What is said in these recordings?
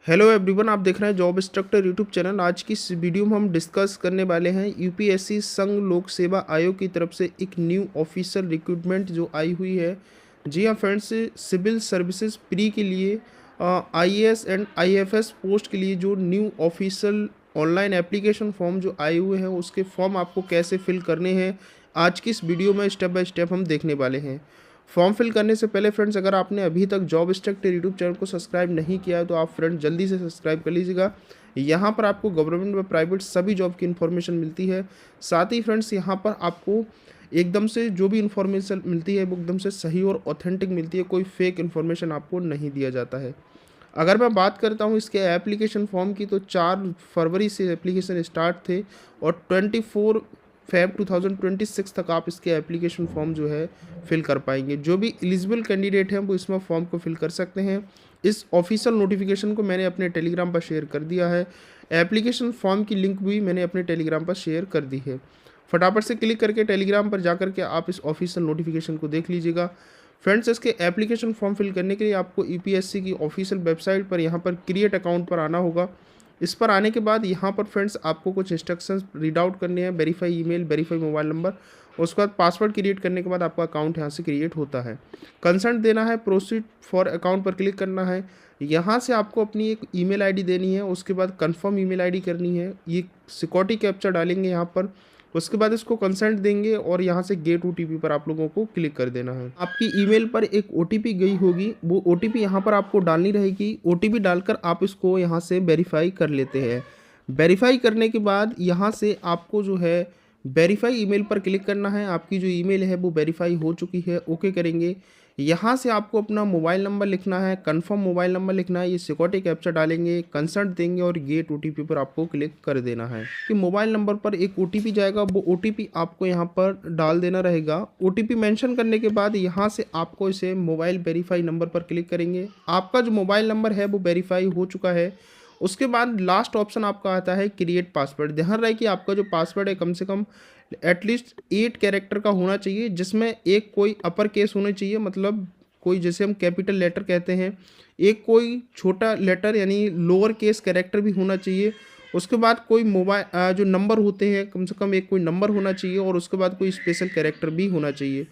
Hello everyone, आप देख रहे हैं जॉब इंस्ट्रक्टर यूट्यूब चैनल। आज की इस वीडियो में हम डिस्कस करने वाले हैं यूपीएससी संघ लोक सेवा आयोग की तरफ से एक न्यू ऑफिशियल रिक्रूटमेंट जो आई हुई है। जी हाँ फ्रेंड्स, सिविल सर्विसेज प्री के लिए आईएएस एंड आईएफएस पोस्ट के लिए जो new official online application form जो आए हुए हैं उसके फॉर्म आपको कैसे फिल करने हैं, आज की इस वीडियो में स्टेप बाय स्टेप हम देखने वाले हैं। फॉर्म फिल करने से पहले फ्रेंड्स, अगर आपने अभी तक जॉब इंस्ट्रक्टर यूट्यूब चैनल को सब्सक्राइब नहीं किया है तो आप फ्रेंड्स जल्दी से सब्सक्राइब कर लीजिएगा। यहाँ पर आपको गवर्नमेंट व प्राइवेट सभी जॉब की इन्फॉर्मेशन मिलती है। साथ ही फ्रेंड्स, यहाँ पर आपको एकदम से जो भी इन्फॉर्मेशन मिलती है वो एकदम से सही और ऑथेंटिक मिलती है, कोई फेक इन्फॉर्मेशन आपको नहीं दिया जाता है। अगर मैं बात करता हूँ इसके एप्लीकेशन फॉर्म की, तो 4 फरवरी से एप्लीकेशन स्टार्ट थे और 24 फेब 2026 तक आप इसके एप्लीकेशन फॉर्म जो है फिल कर पाएंगे। जो भी एलिजिबल कैंडिडेट हैं वो इसमें फॉर्म को फिल कर सकते हैं। इस ऑफिशियल नोटिफिकेशन को मैंने अपने टेलीग्राम पर शेयर कर दिया है। एप्लीकेशन फॉर्म की लिंक भी मैंने अपने टेलीग्राम पर शेयर कर दी है। फटाफट से क्लिक करके टेलीग्राम पर जा करके आप इस ऑफिशियल नोटिफिकेशन को देख लीजिएगा। फ्रेंड्स, इसके एप्लीकेशन फॉर्म फिल करने के लिए आपको यूपीएससी की ऑफिशियल वेबसाइट पर यहाँ पर क्रिएट अकाउंट पर आना होगा। इस पर आने के बाद यहाँ पर फ्रेंड्स आपको कुछ इंस्ट्रक्शंस रीड आउट करने हैं। Verify email, verify mobile number, उसके बाद पासवर्ड क्रिएट करने के बाद आपका अकाउंट यहाँ से क्रिएट होता है। कंसेंट देना है, प्रोसीड फॉर अकाउंट पर क्लिक करना है। यहाँ से आपको अपनी एक ईमेल आईडी देनी है, उसके बाद कंफर्म ईमेल आईडी करनी है। ये सिक्योरिटी कैप्चर डालेंगे यहाँ पर, उसके बाद इसको कंसेंट देंगे और यहाँ से गेट ओटीपी पर आप लोगों को क्लिक कर देना है। आपकी ईमेल पर एक ओटीपी गई होगी, वो ओटीपी यहाँ पर आपको डालनी रहेगी। ओटीपी डालकर आप इसको यहाँ से वेरीफाई कर लेते हैं। वेरीफाई करने के बाद यहाँ से आपको जो है वेरीफाई ईमेल पर क्लिक करना है। आपकी जो ईमेल है वो वेरीफाई हो चुकी है, ओके करेंगे। यहाँ से आपको अपना मोबाइल नंबर लिखना है, कंफर्म मोबाइल नंबर लिखना है, ये सिक्योरिटी कैप्चर डालेंगे, कंसर्ट देंगे और गेट ओटीपी पर आपको क्लिक कर देना है। कि मोबाइल नंबर पर एक ओटीपी जाएगा, वो ओटीपी आपको यहाँ पर डाल देना रहेगा। ओटीपी मेंशन करने के बाद यहाँ से आपको इसे मोबाइल वेरीफाई नंबर पर क्लिक करेंगे। आपका जो मोबाइल नंबर है वो वेरीफाई हो चुका है। उसके बाद लास्ट ऑप्शन आपका आता है क्रिएट पासवर्ड। ध्यान रहे कि आपका जो पासवर्ड है कम से कम एटलीस्ट 8 कैरेक्टर का होना चाहिए, जिसमें एक कोई अपर केस होना चाहिए, मतलब कोई जैसे हम कैपिटल लेटर कहते हैं, एक कोई छोटा लेटर यानी लोअर केस कैरेक्टर भी होना चाहिए। उसके बाद कोई मोबाइल जो नंबर होते हैं कम से कम एक कोई नंबर होना चाहिए और उसके बाद कोई स्पेशल कैरेक्टर भी होना चाहिए।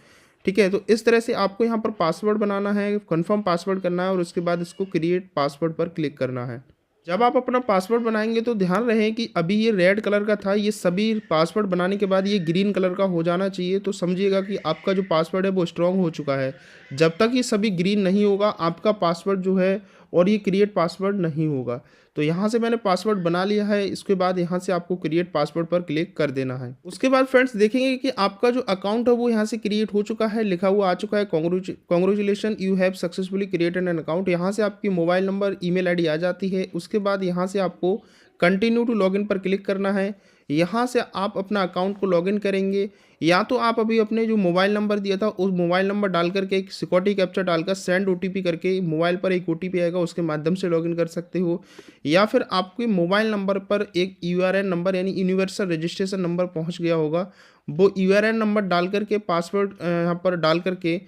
ठीक है, तो इस तरह से आपको यहाँ पर पासवर्ड बनाना है, कंफर्म पासवर्ड करना है और उसके बाद इसको क्रिएट पासवर्ड पर क्लिक करना है। जब आप अपना पासवर्ड बनाएंगे तो ध्यान रहे कि अभी ये रेड कलर का था, ये सभी पासवर्ड बनाने के बाद ये ग्रीन कलर का हो जाना चाहिए। तो समझिएगा कि आपका जो पासवर्ड है वो स्ट्रांग हो चुका है। जब तक ये सभी ग्रीन नहीं होगा आपका पासवर्ड जो है और ये क्रिएट पासवर्ड नहीं होगा। तो यहाँ से मैंने पासवर्ड बना लिया है। इसके बाद यहाँ से आपको क्रिएट पासवर्ड पर क्लिक कर देना है। उसके बाद फ्रेंड्स देखेंगे कि आपका जो अकाउंट है वो यहाँ से क्रिएट हो चुका है, लिखा हुआ आ चुका है congratulation you have successfully created an account. यहाँ से आपकी मोबाइल नंबर, ईमेल आईडी आ जाती है। उसके बाद यहाँ से आपको कंटिन्यू टू लॉगिन पर क्लिक करना है। यहाँ से आप अपना अकाउंट को लॉगिन करेंगे, या तो आप अभी अपने जो मोबाइल नंबर दिया था उस मोबाइल नंबर डाल करके एक सिक्योरिटी कैप्चर डालकर सेंड ओटीपी करके मोबाइल पर एक ओटीपी आएगा, उसके माध्यम से लॉगिन कर सकते हो। या फिर आपके मोबाइल नंबर पर एक यूआरएन नंबर यानी यूनिवर्सल रजिस्ट्रेशन नंबर पहुंच गया होगा, वो यूआरएन नंबर डाल करके पासवर्ड यहाँ पर डाल करके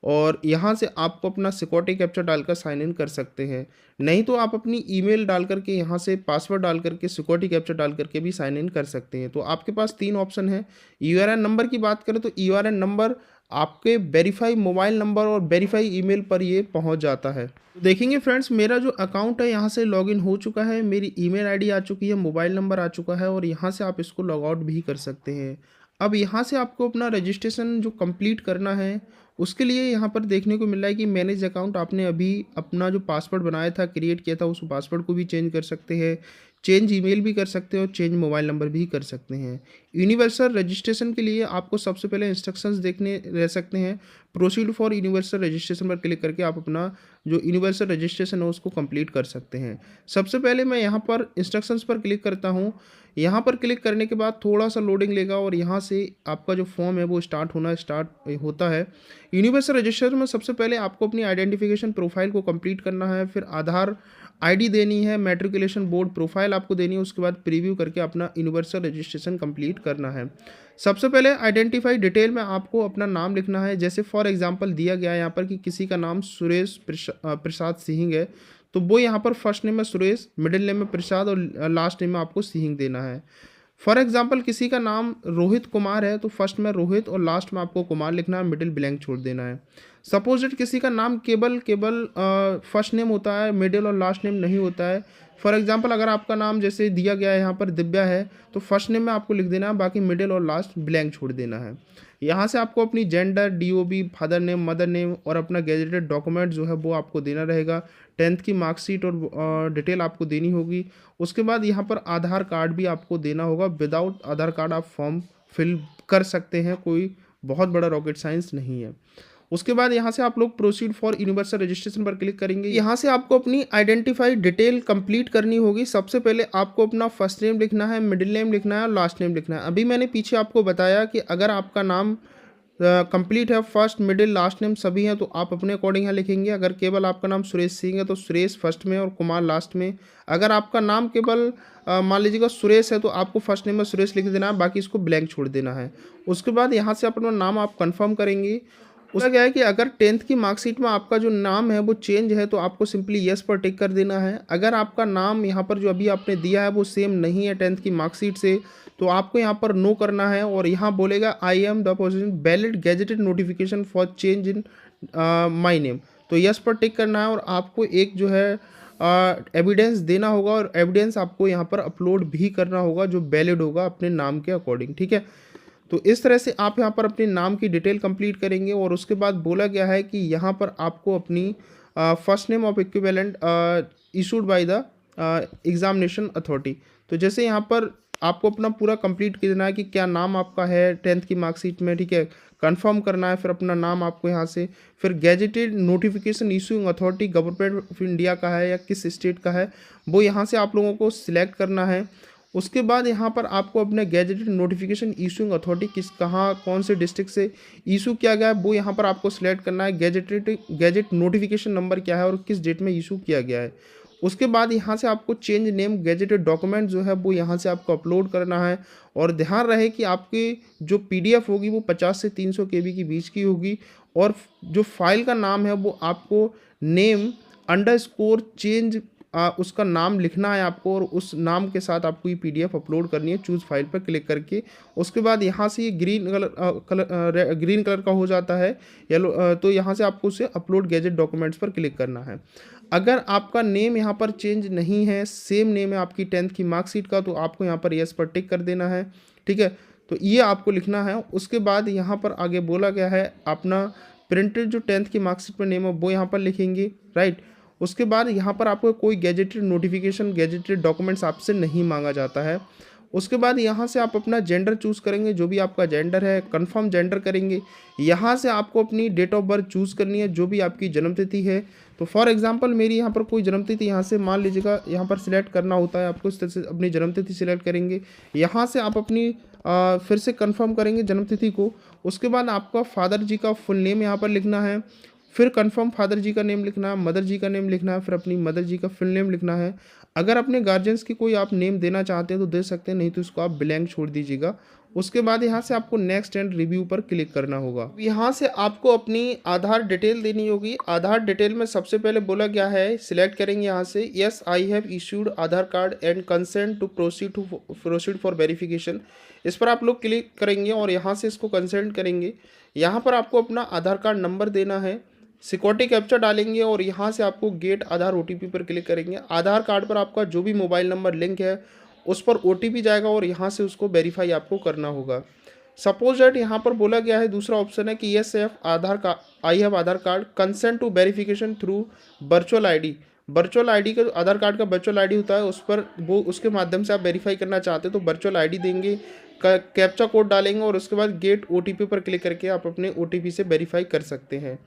और यहाँ से आपको अपना सिक्योरिटी कैप्चर डालकर साइन इन कर सकते हैं। नहीं तो आप अपनी ईमेल डाल करके यहाँ से पासवर्ड डाल करके सिक्योरिटी कैप्चर डाल करके भी साइन इन कर सकते हैं। तो आपके पास 3 ऑप्शन है। यूआरएन नंबर की बात करें तो यूआरएन नंबर आपके वेरीफाई मोबाइल नंबर और वेरीफाई ईमेल पर ये पहुँच जाता है। तो देखेंगे फ्रेंड्स, मेरा जो अकाउंट है यहाँ से लॉगिन हो चुका है, मेरी ईमेल आईडी आ चुकी है, मोबाइल नंबर आ चुका है और यहाँ से आप इसको लॉग आउट भी कर सकते हैं। अब यहाँ से आपको अपना रजिस्ट्रेशन जो कंप्लीट करना है उसके लिए यहाँ पर देखने को मिल रहा है कि मैनेज अकाउंट। आपने अभी अपना जो पासवर्ड बनाया था, क्रिएट किया था, उस पासवर्ड को भी चेंज कर सकते हैं, चेंज ईमेल भी कर सकते हो, चेंज मोबाइल नंबर भी कर सकते हैं। यूनिवर्सल रजिस्ट्रेशन के लिए आपको सबसे पहले इंस्ट्रक्शंस देखने रह सकते हैं। प्रोसीड फॉर यूनिवर्सल रजिस्ट्रेशन पर क्लिक करके आप अपना जो यूनिवर्सल रजिस्ट्रेशन है उसको कंप्लीट कर सकते हैं। सबसे पहले मैं यहाँ पर इंस्ट्रक्शंस पर क्लिक करता हूँ। यहाँ पर क्लिक करने के बाद थोड़ा सा लोडिंग लेगा और यहाँ से आपका जो फॉर्म है वो स्टार्ट होता है। यूनिवर्सल रजिस्ट्रेशन में सबसे पहले आपको अपनी आइडेंटिफिकेशन प्रोफाइल को कंप्लीट करना है, फिर आधार आईडी देनी है, मैट्रिकुलेशन बोर्ड प्रोफाइल आपको देनी है, उसके बाद प्रीव्यू करके अपना यूनिवर्सल रजिस्ट्रेशन कंप्लीट करना है। सबसे पहले आइडेंटिफाई डिटेल में आपको अपना नाम लिखना है। जैसे फॉर एग्जांपल दिया गया है यहाँ पर कि किसी का नाम सुरेश प्रसाद सिंह है, तो वो यहाँ पर फर्स्ट नेम में सुरेश, मिडिल नेम में प्रसाद और लास्ट नेम में आपको सिंह देना है। फॉर एग्जाम्पल किसी का नाम रोहित कुमार है तो फर्स्ट में रोहित और लास्ट में आपको कुमार लिखना है, मिडिल ब्लैंक छोड़ देना है। सपोज इट किसी का नाम केवल केवल फर्स्ट नेम होता है, मिडिल और लास्ट नेम नहीं होता है। फॉर एग्जाम्पल अगर आपका नाम जैसे दिया गया है यहाँ पर दिव्या है तो फर्स्ट नेम में आपको लिख देना है, बाकी मिडिल और लास्ट ब्लैंक छोड़ देना है। यहाँ से आपको अपनी gender, DOB, father name, mother name और अपना गैजेटेड डॉक्यूमेंट जो है वो आपको देना रहेगा। 10th की मार्कशीट और डिटेल आपको देनी होगी। उसके बाद यहाँ पर आधार कार्ड भी आपको देना होगा। विदाउट आधार कार्ड आप फॉर्म फिल कर सकते हैं, कोई बहुत बड़ा रॉकेट साइंस नहीं है। उसके बाद यहाँ से आप लोग प्रोसीड फॉर यूनिवर्सल रजिस्ट्रेशन पर क्लिक करेंगे। यहाँ से आपको अपनी आइडेंटिफाई डिटेल कंप्लीट करनी होगी। सबसे पहले आपको अपना फर्स्ट नेम लिखना है, मिडिल नेम लिखना है और लास्ट नेम लिखना है। अभी मैंने पीछे आपको बताया कि अगर आपका नाम कंप्लीट है, फर्स्ट मिडिल लास्ट नेम सभी हैं, तो आप अपने अकॉर्डिंग यहाँ लिखेंगे। अगर केवल आपका नाम सुरेश सिंह है तो सुरेश फर्स्ट में और कुमार लास्ट में। अगर आपका नाम केवल मान लीजिएगा सुरेश है तो आपको फर्स्ट नेम में सुरेश लिख देना है, बाकी इसको ब्लैंक छोड़ देना है। उसके बाद यहाँ से अपना नाम आप कन्फर्म करेंगे। उसका क्या है कि अगर 10th की मार्कशीट में आपका जो नाम है वो चेंज है तो आपको सिंपली यस पर टिक कर देना है। अगर आपका नाम यहाँ पर जो अभी आपने दिया है वो सेम नहीं है 10th की मार्कशीट से तो आपको यहाँ पर नो करना है और यहाँ बोलेगा I am the position valid gazetted notification for change in my name, तो यस पर टिक करना है और आपको एक जो है एविडेंस देना होगा और एविडेंस आपको यहाँ पर अपलोड भी करना होगा जो वैलिड होगा अपने नाम के अकॉर्डिंग। ठीक है, तो इस तरह से आप यहाँ पर अपने नाम की डिटेल कंप्लीट करेंगे और उसके बाद बोला गया है कि यहाँ पर आपको अपनी first name of equivalent issued by the examination authority. तो जैसे यहाँ पर आपको अपना पूरा कंप्लीट करना है कि क्या नाम आपका है 10th की मार्कशीट में। ठीक है, कंफर्म करना है, फिर अपना नाम आपको यहाँ से, फिर gazetted notification issuing authority government of India का है या किस स्टेट का है वो यहाँ से आप लोगों को सिलेक्ट करना है। उसके बाद यहाँ पर आपको अपने गैजेटेड नोटिफिकेशन इशूइंग अथॉरिटी किस कहाँ कौन से डिस्ट्रिक्ट से इशू किया गया है वो यहाँ पर आपको सिलेक्ट करना है। गैजेट नोटिफिकेशन नंबर क्या है और किस डेट में इशू किया गया है। उसके बाद यहाँ से आपको चेंज नेम गैजेटेड डॉक्यूमेंट जो है वो यहाँ से आपको अपलोड करना है और ध्यान रहे कि आपकी जो PDF होगी वो 50 से 300 KB की बीच की होगी और जो फाइल का नाम है वो आपको नेम अंडरस्कोर चेंज उसका नाम लिखना है आपको और उस नाम के साथ आपको ये PDF अपलोड करनी है चूज़ फाइल पर क्लिक करके। उसके बाद यहाँ से ये ग्रीन कलर का हो जाता है येलो, तो यहाँ से आपको उसे अपलोड गैजेट डॉक्यूमेंट्स पर क्लिक करना है। अगर आपका नेम यहाँ पर चेंज नहीं है, सेम नेम है आपकी 10th की मार्कशीट का, तो आपको यहाँ पर यस पर टिक कर देना है। ठीक है, तो ये आपको लिखना है। उसके बाद यहाँ पर आगे बोला गया है अपना प्रिंटेड जो 10th की मार्कशीट में नेम है वो यहाँ पर लिखेंगे, राइट। उसके बाद यहाँ पर आपको कोई गैजेटेड नोटिफिकेशन गैजेटेड डॉक्यूमेंट्स आपसे नहीं मांगा जाता है। उसके बाद यहाँ से आप अपना जेंडर चूज़ करेंगे, जो भी आपका जेंडर है कंफर्म जेंडर करेंगे। यहाँ से आपको अपनी डेट ऑफ बर्थ चूज़ करनी है, जो भी आपकी जन्मतिथि है। तो फॉर एग्जांपल मेरी यहाँ पर कोई जन्मतिथि यहाँ से मान लीजिएगा यहाँ पर सिलेक्ट करना होता है आपको, इस तरह से अपनी जन्मतिथि सिलेक्ट करेंगे। यहाँ से आप अपनी फिर से कंफर्म करेंगे जन्मतिथि को। उसके बाद आपका फादर जी का फुल नेम यहाँ पर लिखना है, फिर कंफर्म फादर जी का नेम लिखना है, मदर जी का नेम लिखना है, फिर अपनी मदर जी का फुल नेम लिखना है। अगर अपने गार्जियंस की कोई आप नेम देना चाहते हैं तो दे सकते हैं, नहीं तो इसको आप ब्लैंक छोड़ दीजिएगा। उसके बाद यहाँ से आपको नेक्स्ट एंड रिव्यू पर क्लिक करना होगा। यहाँ से आपको अपनी आधार डिटेल देनी होगी। आधार डिटेल में सबसे पहले बोला गया है, सिलेक्ट करेंगे यहाँ से yes I have issued Aadhaar card and consent to proceed for verification. इस पर आप लोग क्लिक करेंगे और यहाँ से इसको कंसेंट करेंगे। यहाँ पर आपको अपना आधार कार्ड नंबर देना है, सिक्योरिटी कैप्चा डालेंगे और यहाँ से आपको गेट आधार OTP पर क्लिक करेंगे। आधार कार्ड पर आपका जो भी मोबाइल नंबर लिंक है उस पर OTP जाएगा और यहाँ से उसको वेरीफाई आपको करना होगा। सपोज दैट यहाँ पर बोला गया है, दूसरा ऑप्शन है कि yes I have Aadhaar card consent to verification through virtual ID। Virtual ID का आधार कार्ड का वर्चुअल ID होता है, उस पर वो उसके माध्यम से आप वेरीफाई करना चाहते हैं तो वर्चुअल ID देंगे, कैप्चा कोड डालेंगे और उसके बाद गेट OTP पर क्लिक करके आप अपने OTP से वेरीफाई कर सकते हैं।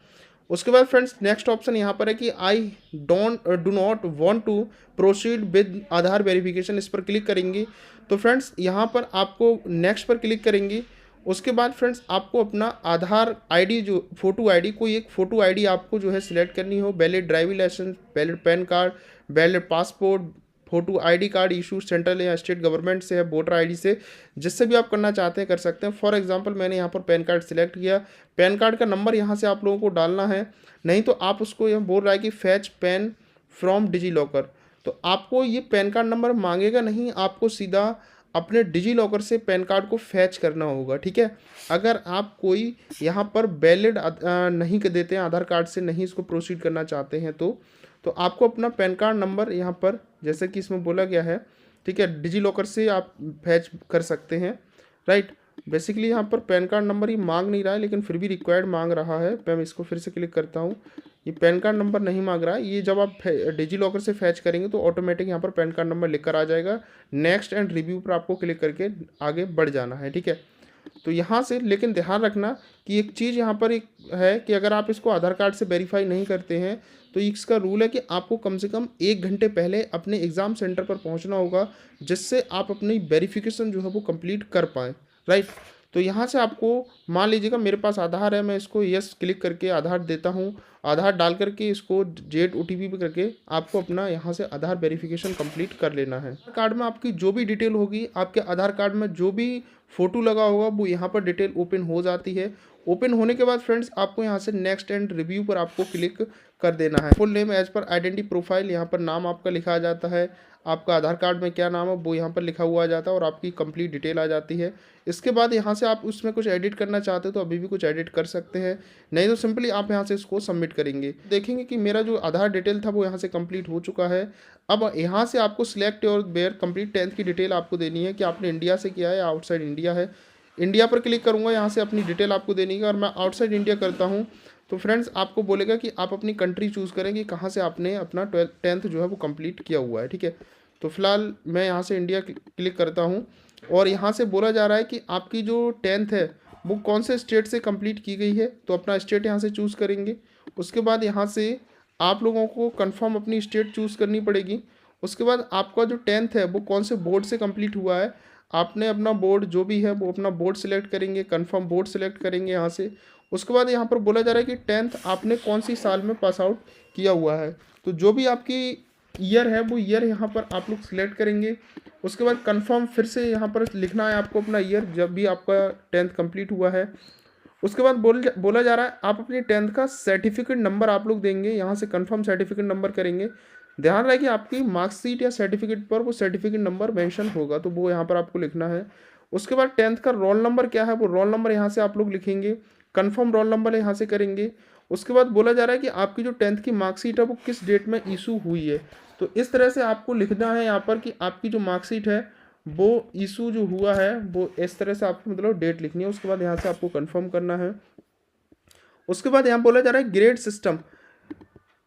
उसके बाद फ्रेंड्स नेक्स्ट ऑप्शन यहाँ पर है कि I do not want to proceed with Aadhaar verification. इस पर क्लिक करेंगे तो फ्रेंड्स यहाँ पर आपको नेक्स्ट पर क्लिक करेंगे। उसके बाद फ्रेंड्स आपको अपना आधार ID जो फ़ोटो ID, कोई एक फ़ोटो ID आपको जो है सिलेक्ट करनी हो। Valid driving license, valid PAN card, valid passport, photo ID card issue central या स्टेट गवर्नमेंट से है, वोटर ID से, जिससे भी आप करना चाहते हैं कर सकते हैं। फॉर एग्जांपल मैंने यहाँ पर पैन कार्ड सिलेक्ट किया। पैन कार्ड का नंबर यहाँ से आप लोगों को डालना है, नहीं तो आप उसको यहाँ बोल रहा है कि fetch PAN from DigiLocker. तो आपको ये पैन कार्ड नंबर मांगेगा नहीं, आपको सीधा अपने डिजी लॉकर से पैन कार्ड को फैच करना होगा, ठीक है। अगर आप कोई यहाँ पर वैलिड नहीं कर देते हैं, आधार कार्ड से नहीं इसको प्रोसीड करना चाहते हैं, तो आपको अपना पैन कार्ड नंबर यहाँ पर जैसे कि इसमें बोला गया है, ठीक है, डिजी लॉकर से आप फैच कर सकते हैं, राइट। बेसिकली यहाँ पर पैन कार्ड नंबर ही मांग नहीं रहा है, लेकिन फिर भी रिक्वायर्ड मांग रहा है। मैं इसको फिर से क्लिक करता हूँ, ये पैन कार्ड नंबर नहीं मांग रहा है। ये जब आप डिजी लॉकर से फैच करेंगे तो ऑटोमेटिक यहाँ पर पैन कार्ड नंबर लिख कर आ जाएगा। नेक्स्ट एंड रिव्यू पर आपको क्लिक करके आगे बढ़ जाना है, ठीक है। तो यहाँ से लेकिन ध्यान रखना कि एक चीज़ यहाँ पर एक है कि अगर आप इसको आधार कार्ड से वेरीफाई नहीं करते हैं तो इसका रूल है कि आपको कम से कम 1 घंटे पहले अपने एग्ज़ाम सेंटर पर पहुँचना होगा, जिससे आप अपनी वेरिफिकेशन जो है वो कंप्लीट कर पाएँ, राइट। तो यहाँ से आपको मान लीजिएगा मेरे पास आधार है, मैं इसको यस क्लिक करके आधार देता हूँ। आधार डाल करके इसको जेड OTP पे करके आपको अपना यहाँ से आधार वेरिफिकेशन कंप्लीट कर लेना है। आधार कार्ड में आपकी जो भी डिटेल होगी, आपके आधार कार्ड में जो भी फ़ोटो लगा होगा वो यहाँ पर डिटेल ओपन हो जाती है। ओपन होने के बाद फ्रेंड्स आपको यहाँ से नेक्स्ट एंड रिव्यू पर आपको क्लिक कर देना है। Full name as per identity profile, यहाँ पर नाम आपका लिखा आ जाता है, आपका आधार कार्ड में क्या नाम है वो यहाँ पर लिखा हुआ आ जाता है और आपकी कंप्लीट डिटेल आ जाती है। इसके बाद यहाँ से आप उसमें कुछ एडिट करना चाहते हो तो अभी भी कुछ एडिट कर सकते हैं, नहीं तो सिंपली आप यहाँ से इसको सबमिट करेंगे। देखेंगे कि मेरा जो आधार डिटेल था वो यहाँ से कंप्लीट हो चुका है। अब यहाँ से आपको सिलेक्ट और बेयर कंप्लीट 10th की डिटेल आपको देनी है कि आपने इंडिया से किया है या आउटसाइड इंडिया है। इंडिया पर क्लिक करूँगा, यहाँ से अपनी डिटेल आपको देनी है और मैं आउटसाइड इंडिया करता हूँ तो फ्रेंड्स आपको बोलेगा कि आप अपनी कंट्री चूज़ करें कि कहाँ से आपने अपना 10th जो है वो कंप्लीट किया हुआ है, ठीक है। तो फिलहाल मैं यहाँ से इंडिया क्लिक करता हूँ और यहाँ से बोला जा रहा है कि आपकी जो 10th है वो कौन से स्टेट से कंप्लीट की गई है, तो अपना स्टेट यहाँ से चूज़ करेंगे। उसके बाद यहाँ से आप लोगों को कंफर्म अपनी स्टेट चूज़ करनी पड़ेगी। उसके बाद आपका जो 10th है वो कौन से बोर्ड से कंप्लीट हुआ है, आपने अपना बोर्ड जो भी है वो अपना बोर्ड सेलेक्ट करेंगे, कंफर्म बोर्ड सेलेक्ट करेंगे यहाँ से। उसके बाद यहाँ पर बोला जा रहा है कि 10th आपने कौन सी साल में पास आउट किया हुआ है, तो जो भी आपकी ईयर है वो ईयर यहाँ पर आप लोग सिलेक्ट करेंगे। उसके बाद कंफर्म फिर से यहाँ पर लिखना है आपको अपना ईयर जब भी आपका 10th कंप्लीट हुआ है। उसके बाद बोला जा रहा है आप अपनी 10th का सर्टिफिकेट नंबर आप लोग देंगे, यहाँ से कंफर्म सर्टिफिकेट नंबर करेंगे। ध्यान रहे कि आपकी मार्कशीट या सर्टिफिकेट पर वो सर्टिफिकेट नंबर मेंशन होगा तो वो यहाँ पर आपको लिखना है। उसके बाद 10th का रोल नंबर क्या है वो रोल नंबर यहाँ से आप लोग लिखेंगे, कंफर्म रोल नंबर यहाँ से करेंगे। उसके बाद बोला जा रहा है कि आपकी जो 10th की मार्कशीट है वो किस डेट में इशू हुई है, तो इस तरह से आपको लिखना है यहाँ पर कि आपकी जो मार्कशीट है वो इशू जो हुआ है वो इस तरह से आपको मतलब डेट लिखनी है। उसके बाद यहाँ से आपको कंफर्म करना है। उसके बाद यहाँ बोला जा रहा है ग्रेड सिस्टम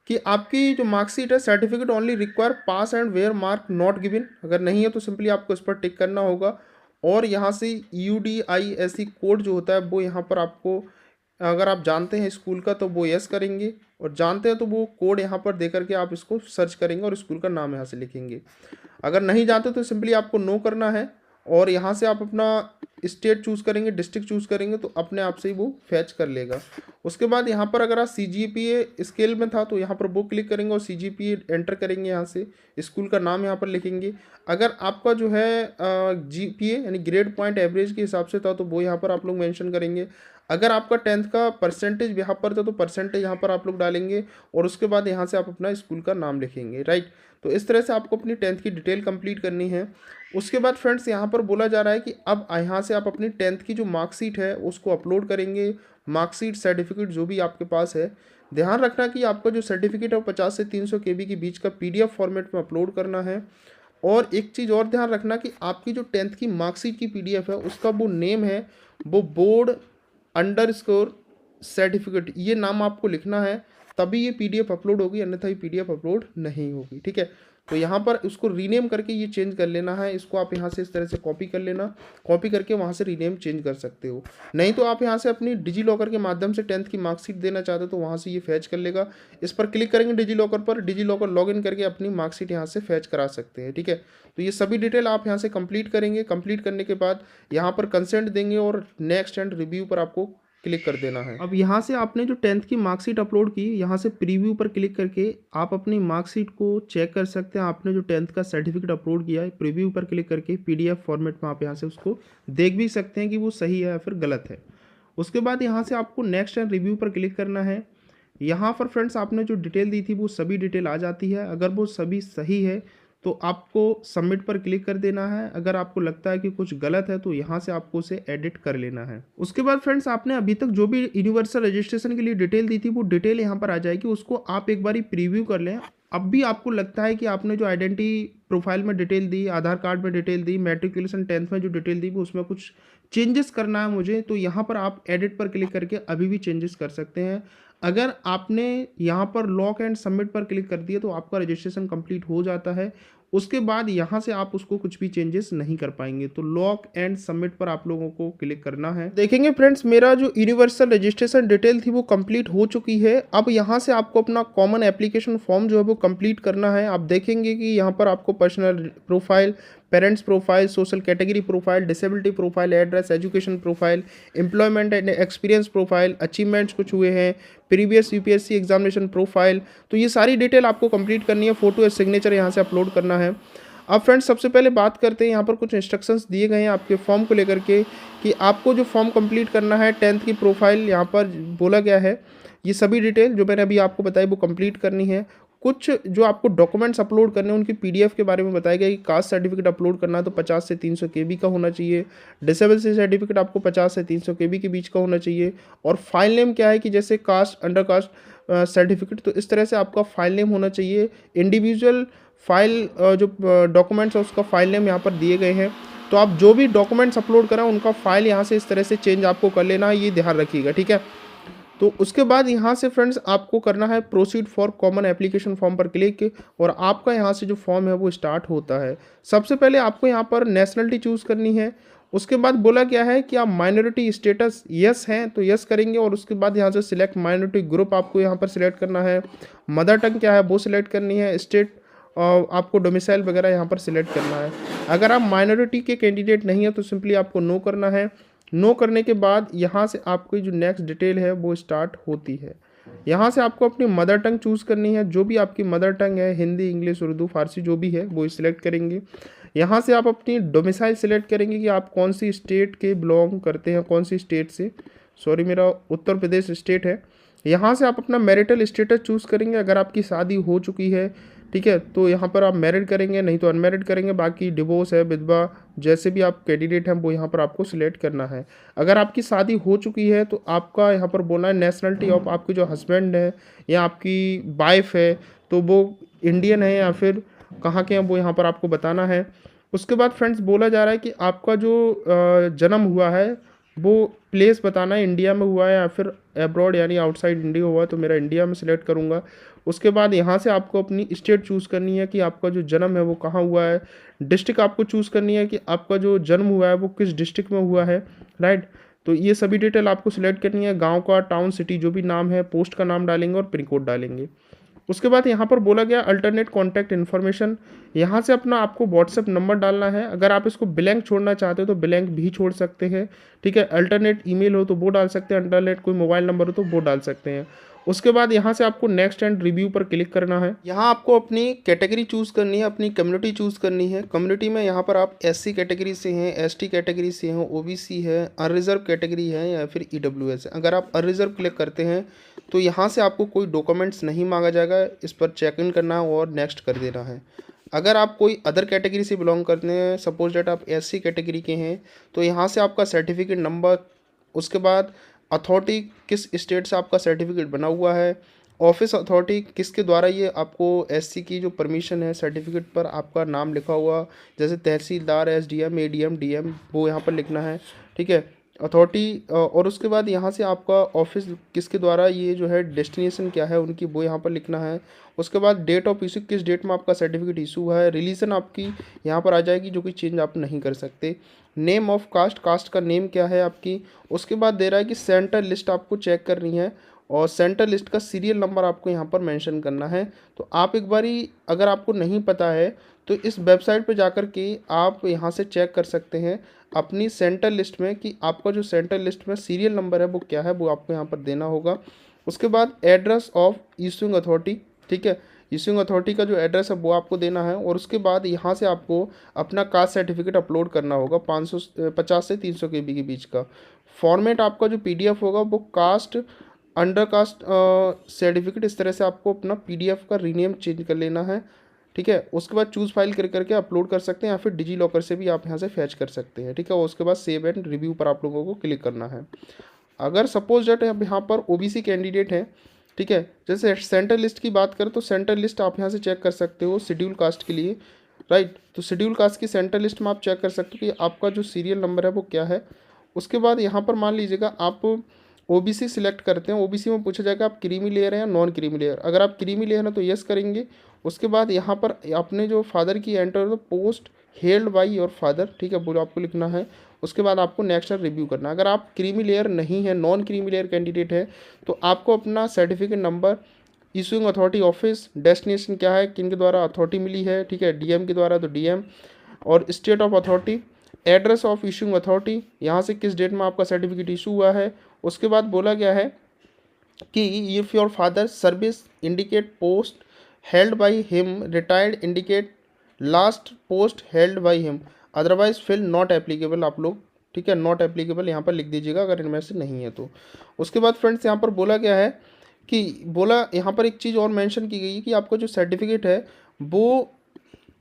कि आपकी जो मार्कशीट है certificate only require pass and where mark not given, अगर नहीं है तो सिंपली आपको इस पर टिक करना होगा। और यहाँ से UDISE कोड जो होता है वो यहाँ पर आपको अगर आप जानते हैं स्कूल का तो वो यस करेंगे, और जानते हैं तो वो कोड यहाँ पर दे करके आप इसको सर्च करेंगे और स्कूल का नाम यहाँ से लिखेंगे। अगर नहीं जानते तो सिंपली आपको नो करना है और यहाँ से आप अपना स्टेट चूज़ करेंगे, डिस्ट्रिक्ट चूज़ करेंगे तो अपने आप से ही वो फैच कर लेगा। उसके बाद यहाँ पर अगर आप CGPA स्केल में था तो यहाँ पर वो क्लिक करेंगे और CGPA एंटर करेंगे, यहाँ से स्कूल का नाम यहाँ पर लिखेंगे। अगर आपका जो है GPA यानी ग्रेड पॉइंट एवरेज के हिसाब से था तो वो यहाँ पर आप लोग मेंशन करेंगे। अगर आपका 10th का परसेंटेज यहाँ पर था तो परसेंटेज यहाँ पर आप लोग डालेंगे और उसके बाद यहाँ से आप अपना स्कूल का नाम लिखेंगे, राइट। तो इस तरह से आपको अपनी 10th की डिटेल कंप्लीट करनी है। उसके बाद फ्रेंड्स यहाँ पर बोला जा रहा है कि अब यहाँ से आप अपनी 10th की जो मार्कशीट है उसको अपलोड करेंगे। मार्कशीट सर्टिफिकेट जो भी आपके पास है, ध्यान रखना कि आपका जो सर्टिफिकेट है वो 50 से 300 KB के बीच का PDF फॉर्मेट में अपलोड करना है। और एक चीज़ और ध्यान रखना कि आपकी जो 10th की मार्कशीट की PDF है उसका वो नेम है वो बोर्ड सर्टिफिकेट, ये नाम आपको लिखना है, तभी ये PDF अपलोड होगी, अन्यथा ये PDF अपलोड नहीं होगी, ठीक है। तो यहाँ पर उसको रीनेम करके ये चेंज कर लेना है। इसको आप यहाँ से इस तरह से कॉपी कर लेना, कॉपी करके वहाँ से रीनेम चेंज कर सकते हो। नहीं तो आप यहाँ से अपनी डिजी लॉकर के माध्यम से 10th की मार्कशीट देना चाहते हो तो वहाँ से ये फैच कर लेगा। इस पर क्लिक करेंगे डिजी लॉकर पर, डिजी लॉकर लॉगिन करके अपनी मार्कशीट यहाँ से फैच करा सकते हैं, ठीक है। तो ये सभी डिटेल आप यहाँ से कंप्लीट करेंगे। कंप्लीट करने के बाद यहाँ पर कंसेंट देंगे और नेक्स्ट एंड रिव्यू पर आपको क्लिक कर देना है। अब यहाँ से आपने जो 10th की मार्कशीट अपलोड की, यहाँ से प्रीव्यू पर क्लिक करके आप अपनी मार्कशीट को चेक कर सकते हैं। आपने जो 10th का सर्टिफिकेट अपलोड किया है, प्रीव्यू पर क्लिक करके PDF फॉर्मेट में आप यहाँ से उसको देख भी सकते हैं कि वो सही है या फिर गलत है। उसके बाद यहाँ से आपको नेक्स्ट एंड रिव्यू पर क्लिक करना है। यहाँ पर फ्रेंड्स आपने जो डिटेल दी थी वो सभी डिटेल आ जाती है। अगर वो सभी सही है तो आपको सबमिट पर क्लिक कर देना है। अगर आपको लगता है कि कुछ गलत है तो यहाँ से आपको उसे एडिट कर लेना है। उसके बाद फ्रेंड्स आपने अभी तक जो भी यूनिवर्सल रजिस्ट्रेशन के लिए डिटेल दी थी वो डिटेल यहाँ पर आ जाएगी, उसको आप एक बारी प्रीव्यू कर लें। अब भी आपको लगता है कि आपने जो आइडेंटिटी प्रोफाइल में डिटेल दी, आधार कार्ड में डिटेल दी, मैट्रिकुलेशन 10th में जो डिटेल दी वो उसमें कुछ चेंजेस करना है मुझे, तो यहाँ पर आप एडिट पर क्लिक करके अभी भी चेंजेस कर सकते हैं। अगर आपने यहाँ पर लॉक एंड सबमिट पर क्लिक कर दिया तो आपका रजिस्ट्रेशन कंप्लीट हो जाता है। उसके बाद यहाँ से आप उसको कुछ भी चेंजेस नहीं कर पाएंगे। तो लॉक एंड सबमिट पर आप लोगों को क्लिक करना है। देखेंगे फ्रेंड्स मेरा जो यूनिवर्सल रजिस्ट्रेशन डिटेल थी वो कंप्लीट हो चुकी है। अब यहाँ से आपको अपना कॉमन एप्लीकेशन फॉर्म जो है वो कंप्लीट करना है। आप देखेंगे कि यहाँ पर आपको personal profile, parents profile, social category profile, disability profile, address, education profile, employment and experience profile, achievements कुछ हुए हैं, प्रीवियस यूपीएससी एग्जामिनेशन प्रोफाइल, तो ये सारी डिटेल आपको कंप्लीट करनी है। फोटो या सिग्नेचर यहाँ से अपलोड करना है। अब फ्रेंड्स सबसे पहले बात करते हैं, यहाँ पर कुछ इंस्ट्रक्शंस दिए गए हैं आपके फॉर्म को लेकर के कि आपको जो फॉर्म कंप्लीट करना है 10th की प्रोफाइल यहाँ पर बोला गया है। ये सभी डिटेल जो मैंने अभी आपको बताई वो कंप्लीट करनी है। कुछ जो आपको डॉक्यूमेंट्स अपलोड करने हैं उनकी पीडीएफ के बारे में बताया गया कि कास्ट सर्टिफिकेट अपलोड करना है तो 50 से 300 केबी का होना चाहिए। डिसेबिलिटी सर्टिफिकेट आपको 50 से 300 केबी के बीच का होना चाहिए। और फाइल नेम क्या है कि जैसे कास्ट, अंडर कास्ट सर्टिफिकेट, तो इस तरह से आपका फाइल नेम होना चाहिए। इंडिविजुअल फाइल जो डॉक्यूमेंट्स है उसका फाइल नेम यहाँ पर दिए गए हैं। तो आप जो भी डॉक्यूमेंट्स अपलोड करें उनका फाइल यहाँ से इस तरह से चेंज आपको कर लेना है, ये ध्यान रखिएगा, ठीक है। तो उसके बाद यहाँ से फ्रेंड्स आपको करना है proceed for common application form पर क्लिक, और आपका यहाँ से जो फॉर्म है वो स्टार्ट होता है। सबसे पहले आपको यहाँ पर नेशनलिटी चूज़ करनी है। उसके बाद बोला गया है कि आप माइनॉरिटी स्टेटस यस हैं तो यस करेंगे, और उसके बाद यहाँ से सिलेक्ट माइनॉरिटी ग्रुप आपको यहाँ पर सिलेक्ट करना है। मदर टंग क्या है वो सिलेक्ट करनी है। स्टेट आपको डोमिसाइल वगैरह यहाँ पर सिलेक्ट करना है। अगर आप माइनॉरिटी के कैंडिडेट नहीं है तो सिंपली आपको नो करना है। नो करने के बाद यहाँ से आपकी जो नेक्स्ट डिटेल है वो स्टार्ट होती है। यहाँ से आपको अपनी मदर टंग चूज़ करनी है। जो भी आपकी मदर टंग है, हिंदी, इंग्लिश, उर्दू, फारसी जो भी है वो सिलेक्ट करेंगे। यहाँ से आप अपनी डोमिसाइल सिलेक्ट करेंगे कि आप कौन सी स्टेट के बिलोंग करते हैं, कौन सी स्टेट से। सॉरी, मेरा उत्तर प्रदेश स्टेट है। यहाँ से आप अपना मैरिटल स्टेटस चूज़ करेंगे। अगर आपकी शादी हो चुकी है, ठीक है, तो यहाँ पर आप मैरिड करेंगे, नहीं तो अनमैरिड करेंगे। बाकी डिवोर्स है, विधवा, जैसे भी आप कैंडिडेट हैं वो यहाँ पर आपको सिलेक्ट करना है। अगर आपकी शादी हो चुकी है तो आपका यहाँ पर बोलना है नेशनलिटी ऑफ आपके जो हस्बैंड है या आपकी वाइफ है तो वो इंडियन है या फिर कहाँ के हैं वो यहाँ पर आपको बताना है। उसके बाद फ्रेंड्स बोला जा रहा है कि आपका जो जन्म हुआ है वो प्लेस बताना है, इंडिया में हुआ है या फिर अब्रॉड यानी आउटसाइड इंडिया हुआ है, तो मेरा इंडिया में सिलेक्ट करूँगा। उसके बाद यहाँ से आपको अपनी स्टेट चूज़ करनी है कि आपका जो जन्म है वो कहाँ हुआ है। डिस्ट्रिक्ट आपको चूज़ करनी है कि आपका जो जन्म हुआ है वो किस डिस्ट्रिक्ट में हुआ है, राइट। तो ये सभी डिटेल आपको सिलेक्ट करनी है। गांव का, टाउन, सिटी जो भी नाम है, पोस्ट का नाम डालेंगे और पिन कोड डालेंगे। उसके बाद यहाँ पर बोला गया अल्टरनेट कॉन्टैक्ट इन्फॉर्मेशन, यहाँ से अपना आपको व्हाट्सएप नंबर डालना है। अगर आप इसको ब्लैंक छोड़ना चाहते हो तो ब्लैंक भी छोड़ सकते हैं, ठीक है। अल्टरनेट ईमेल हो तो वो डाल सकते हैं, अल्टरनेट कोई मोबाइल नंबर हो तो वो डाल सकते हैं। उसके बाद यहाँ से आपको नेक्स्ट एंड रिव्यू पर क्लिक करना है। यहाँ आपको अपनी कैटेगरी चूज़ करनी है, अपनी कम्युनिटी चूज़ करनी है। कम्युनिटी में यहाँ पर आप एससी कैटेगरी से हैं, एसटी कैटेगरी से हैं, ओबीसी है, अनरिजर्व कैटेगरी है या फिर ईडब्ल्यूएस है। अगर आप अनरिजर्व क्लिक करते हैं तो यहाँ से आपको कोई डॉक्यूमेंट्स नहीं मांगा जाएगा, इस पर चेक इन करना है और नेक्स्ट कर देना है। अगर आप कोई अदर कैटेगरी से बिलोंग करते हैं, सपोज डेट आप एससी कैटेगरी के हैं, तो यहाँ से आपका सर्टिफिकेट नंबर, उसके बाद अथॉरिटी किस स्टेट से आपका सर्टिफिकेट बना हुआ है, ऑफिस अथॉरिटी किसके द्वारा ये आपको एससी की जो परमिशन है सर्टिफिकेट पर आपका नाम लिखा हुआ, जैसे तहसीलदार, एसडीएम, एडीएम, डीएम, वो यहाँ पर लिखना है, ठीक है, अथॉरिटी। और उसके बाद यहाँ से आपका ऑफिस किसके द्वारा ये जो है डेस्टिनेशन क्या है उनकी, वो यहाँ पर लिखना है। उसके बाद डेट ऑफ इशू, किस डेट में आपका सर्टिफिकेट इशू हुआ है। रिलीजन आपकी यहाँ पर आ जाएगी जो कि चेंज आप नहीं कर सकते। नेम ऑफ कास्ट, कास्ट का नेम क्या है आपकी। उसके बाद दे रहा है कि सेंटर लिस्ट आपको चेक करनी है और सेंटर लिस्ट का सीरियल नंबर आपको यहाँ पर मेंशन करना है। तो आप एक बारी अगर आपको नहीं पता है तो इस वेबसाइट पर जाकर के आप यहाँ से चेक कर सकते हैं अपनी सेंटर लिस्ट में कि आपका जो सेंटर लिस्ट में सीरियल नंबर है वो क्या है, वो आपको यहाँ पर देना होगा। उसके बाद एड्रेस ऑफ इशूइंग अथॉरिटी, ठीक है, इशूइंग अथॉरिटी का जो एड्रेस है वो आपको देना है। और उसके बाद यहाँ से आपको अपना कास्ट सर्टिफिकेट अपलोड करना होगा 50 से 300 KB के बीच का। फॉर्मेट आपका जो PDF होगा वो कास्ट अंडर कास्ट सर्टिफिकेट, इस तरह से आपको अपना पीडीएफ का रीनेम चेंज कर लेना है, ठीक है। उसके बाद चूज़ फाइल कर करके अपलोड कर सकते हैं, या फिर डिजी लॉकर से भी आप यहाँ से फैच कर सकते हैं, ठीक है। उसके बाद सेव एंड रिव्यू पर आप लोगों को क्लिक करना है। अगर सपोज दैट यहाँ पर ओबीसी कैंडिडेट हैं, ठीक है, जैसे सेंट्रल लिस्ट की बात करें तो सेंट्रल लिस्ट आप यहाँ से चेक कर सकते हो शेड्यूल कास्ट के लिए, राइट। तो शेड्यूल कास्ट की सेंट्रल लिस्ट में आप चेक कर सकते हो कि आपका जो सीरियल नंबर है वो क्या है। उसके बाद यहाँ पर मान लीजिएगा आप ओबीसी सिलेक्ट करते हैं, ओबीसी में पूछा जाएगा आप क्रीमी लेयर हैं या नॉन क्रीमी लेयर। अगर आप क्रीमी लेयर हैं तो यस करेंगे। उसके बाद यहाँ पर आपने जो फादर की एंटर तो post held by your father, ठीक है, बोलो आपको लिखना है। उसके बाद आपको नेक्स्ट रिव्यू करना है। अगर आप क्रीमी लेयर नहीं है, नॉन क्रीमी लेयर कैंडिडेट है, तो आपको अपना certificate number, issuing authority office, destination क्या है, किन के द्वारा अथॉरिटी मिली है, ठीक है, डीएम के द्वारा तो डीएम, और state of authority, address of issuing authority, यहाँ से किस डेट में आपका सर्टिफिकेट इशू हुआ है। उसके बाद बोला गया है कि if your father service indicate post held by him, retired indicate last post held by him, otherwise fill not applicable, आप लोग, ठीक है, नॉट एप्लीकेबल यहाँ पर लिख दीजिएगा अगर इनमें से नहीं है तो। उसके बाद फ्रेंड्स यहाँ पर बोला गया है कि यहाँ पर एक चीज़ और मेंशन की गई है कि आपका जो सर्टिफिकेट है वो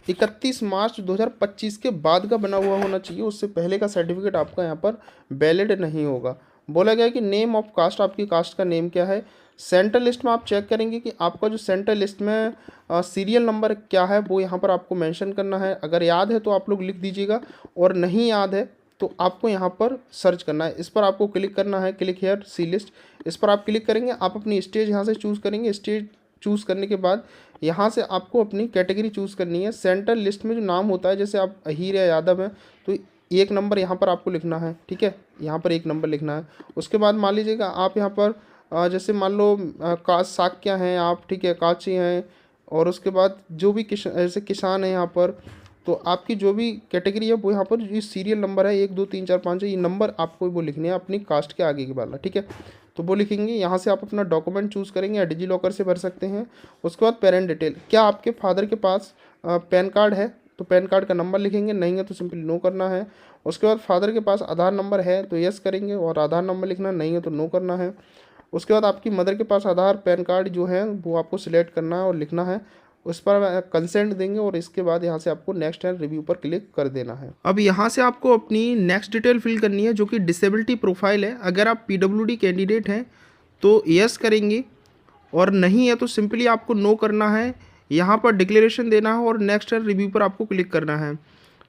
31 मार्च 2025 के बाद का बना हुआ होना चाहिए, उससे पहले का सर्टिफिकेट आपका यहाँ पर वैलिड नहीं होगा। बोला गया है कि नेम ऑफ कास्ट, आपकी कास्ट का नेम क्या है। सेंट्रल लिस्ट में आप चेक करेंगे कि आपका जो सेंट्रल लिस्ट में सीरियल नंबर क्या है वो यहाँ पर आपको मेंशन करना है। अगर याद है तो आप लोग लिख दीजिएगा, और नहीं याद है तो आपको यहाँ पर सर्च करना है। इस पर आपको क्लिक करना है, क्लिक हेयर सी लिस्ट, इस पर आप क्लिक करेंगे। आप अपनी स्टेज यहाँ से चूज़ करेंगे। स्टेज चूज़ करने के बाद यहाँ से आपको अपनी कैटेगरी चूज़ करनी है। सेंट्रल लिस्ट में जो नाम होता है, जैसे आप अहीर या यादव हैं तो 1 नंबर यहाँ पर आपको लिखना है, ठीक है, यहाँ पर 1 नंबर लिखना है। उसके बाद मान लीजिएगा आप यहाँ पर जैसे मान लो साक्या हैं आप, ठीक है, काची हैं, और उसके बाद जो भी ऐसे किसान हैं यहाँ पर, तो आपकी जो भी कैटेगरी है वो यहाँ पर ये सीरियल नंबर है 1 2 3 4 5 ये नंबर आपको वो लिखने हैं अपनी कास्ट के आगे के वाला, ठीक है। तो वो लिखेंगे। यहाँ से आप अपना डॉक्यूमेंट चूज़ करेंगे या डिजी लॉकर से भर सकते हैं। उसके बाद पेरेंट डिटेल, क्या आपके फादर के पास पैन कार्ड है तो पैन कार्ड का नंबर लिखेंगे, नहीं है तो सिंपली नो करना है। उसके बाद फादर के पास आधार नंबर है तो यस करेंगे और आधार नंबर लिखना, नहीं है तो नो करना है। उसके बाद आपकी मदर के पास आधार पैन कार्ड जो है वो आपको सिलेक्ट करना है और लिखना है, उस पर कंसेंट देंगे, और इसके बाद यहाँ से आपको नेक्स्ट एंड रिव्यू पर क्लिक कर देना है। अब यहाँ से आपको अपनी नेक्स्ट डिटेल फिल करनी है जो कि डिसेबिलिटी प्रोफाइल है। अगर आप पीडब्ल्यूडी कैंडिडेट हैं तो यस करेंगे, और नहीं है तो सिंपली आपको नो करना है। यहाँ पर डिक्लेरेशन देना है और नेक्स्ट एंड रिव्यू पर आपको क्लिक करना है।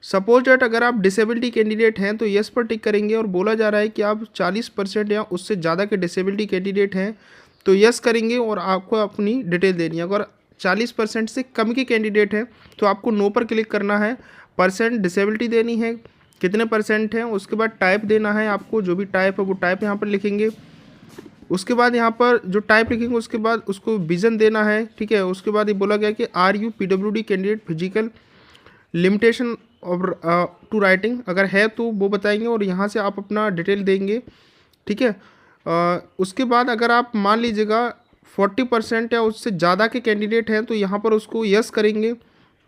सपोज डेट अगर आप डिसेबिलिटी कैंडिडेट हैं तो यस पर टिक करेंगे, और बोला जा रहा है कि आप 40% या उससे ज़्यादा के डिसेबिलिटी कैंडिडेट हैं तो यस करेंगे, और आपको अपनी डिटेल देनी है। अगर 40% से कम के कैंडिडेट हैं तो आपको नो पर क्लिक करना है। परसेंट डिसेबिलिटी देनी है, कितने परसेंट हैं, उसके बाद टाइप देना है आपको, जो भी टाइप है वो टाइप यहाँ पर लिखेंगे। उसके बाद यहाँ पर जो टाइप लिखेंगे उसके बाद उसको विजन देना है, ठीक है। उसके बाद ये बोला गया कि are you PWD candidate physical limitation और टू राइटिंग, अगर है तो वो बताएंगे, और यहाँ से आप अपना डिटेल देंगे, ठीक है। उसके बाद अगर आप मान लीजिएगा 40% या उससे ज़्यादा के कैंडिडेट हैं तो यहाँ पर उसको यस करेंगे।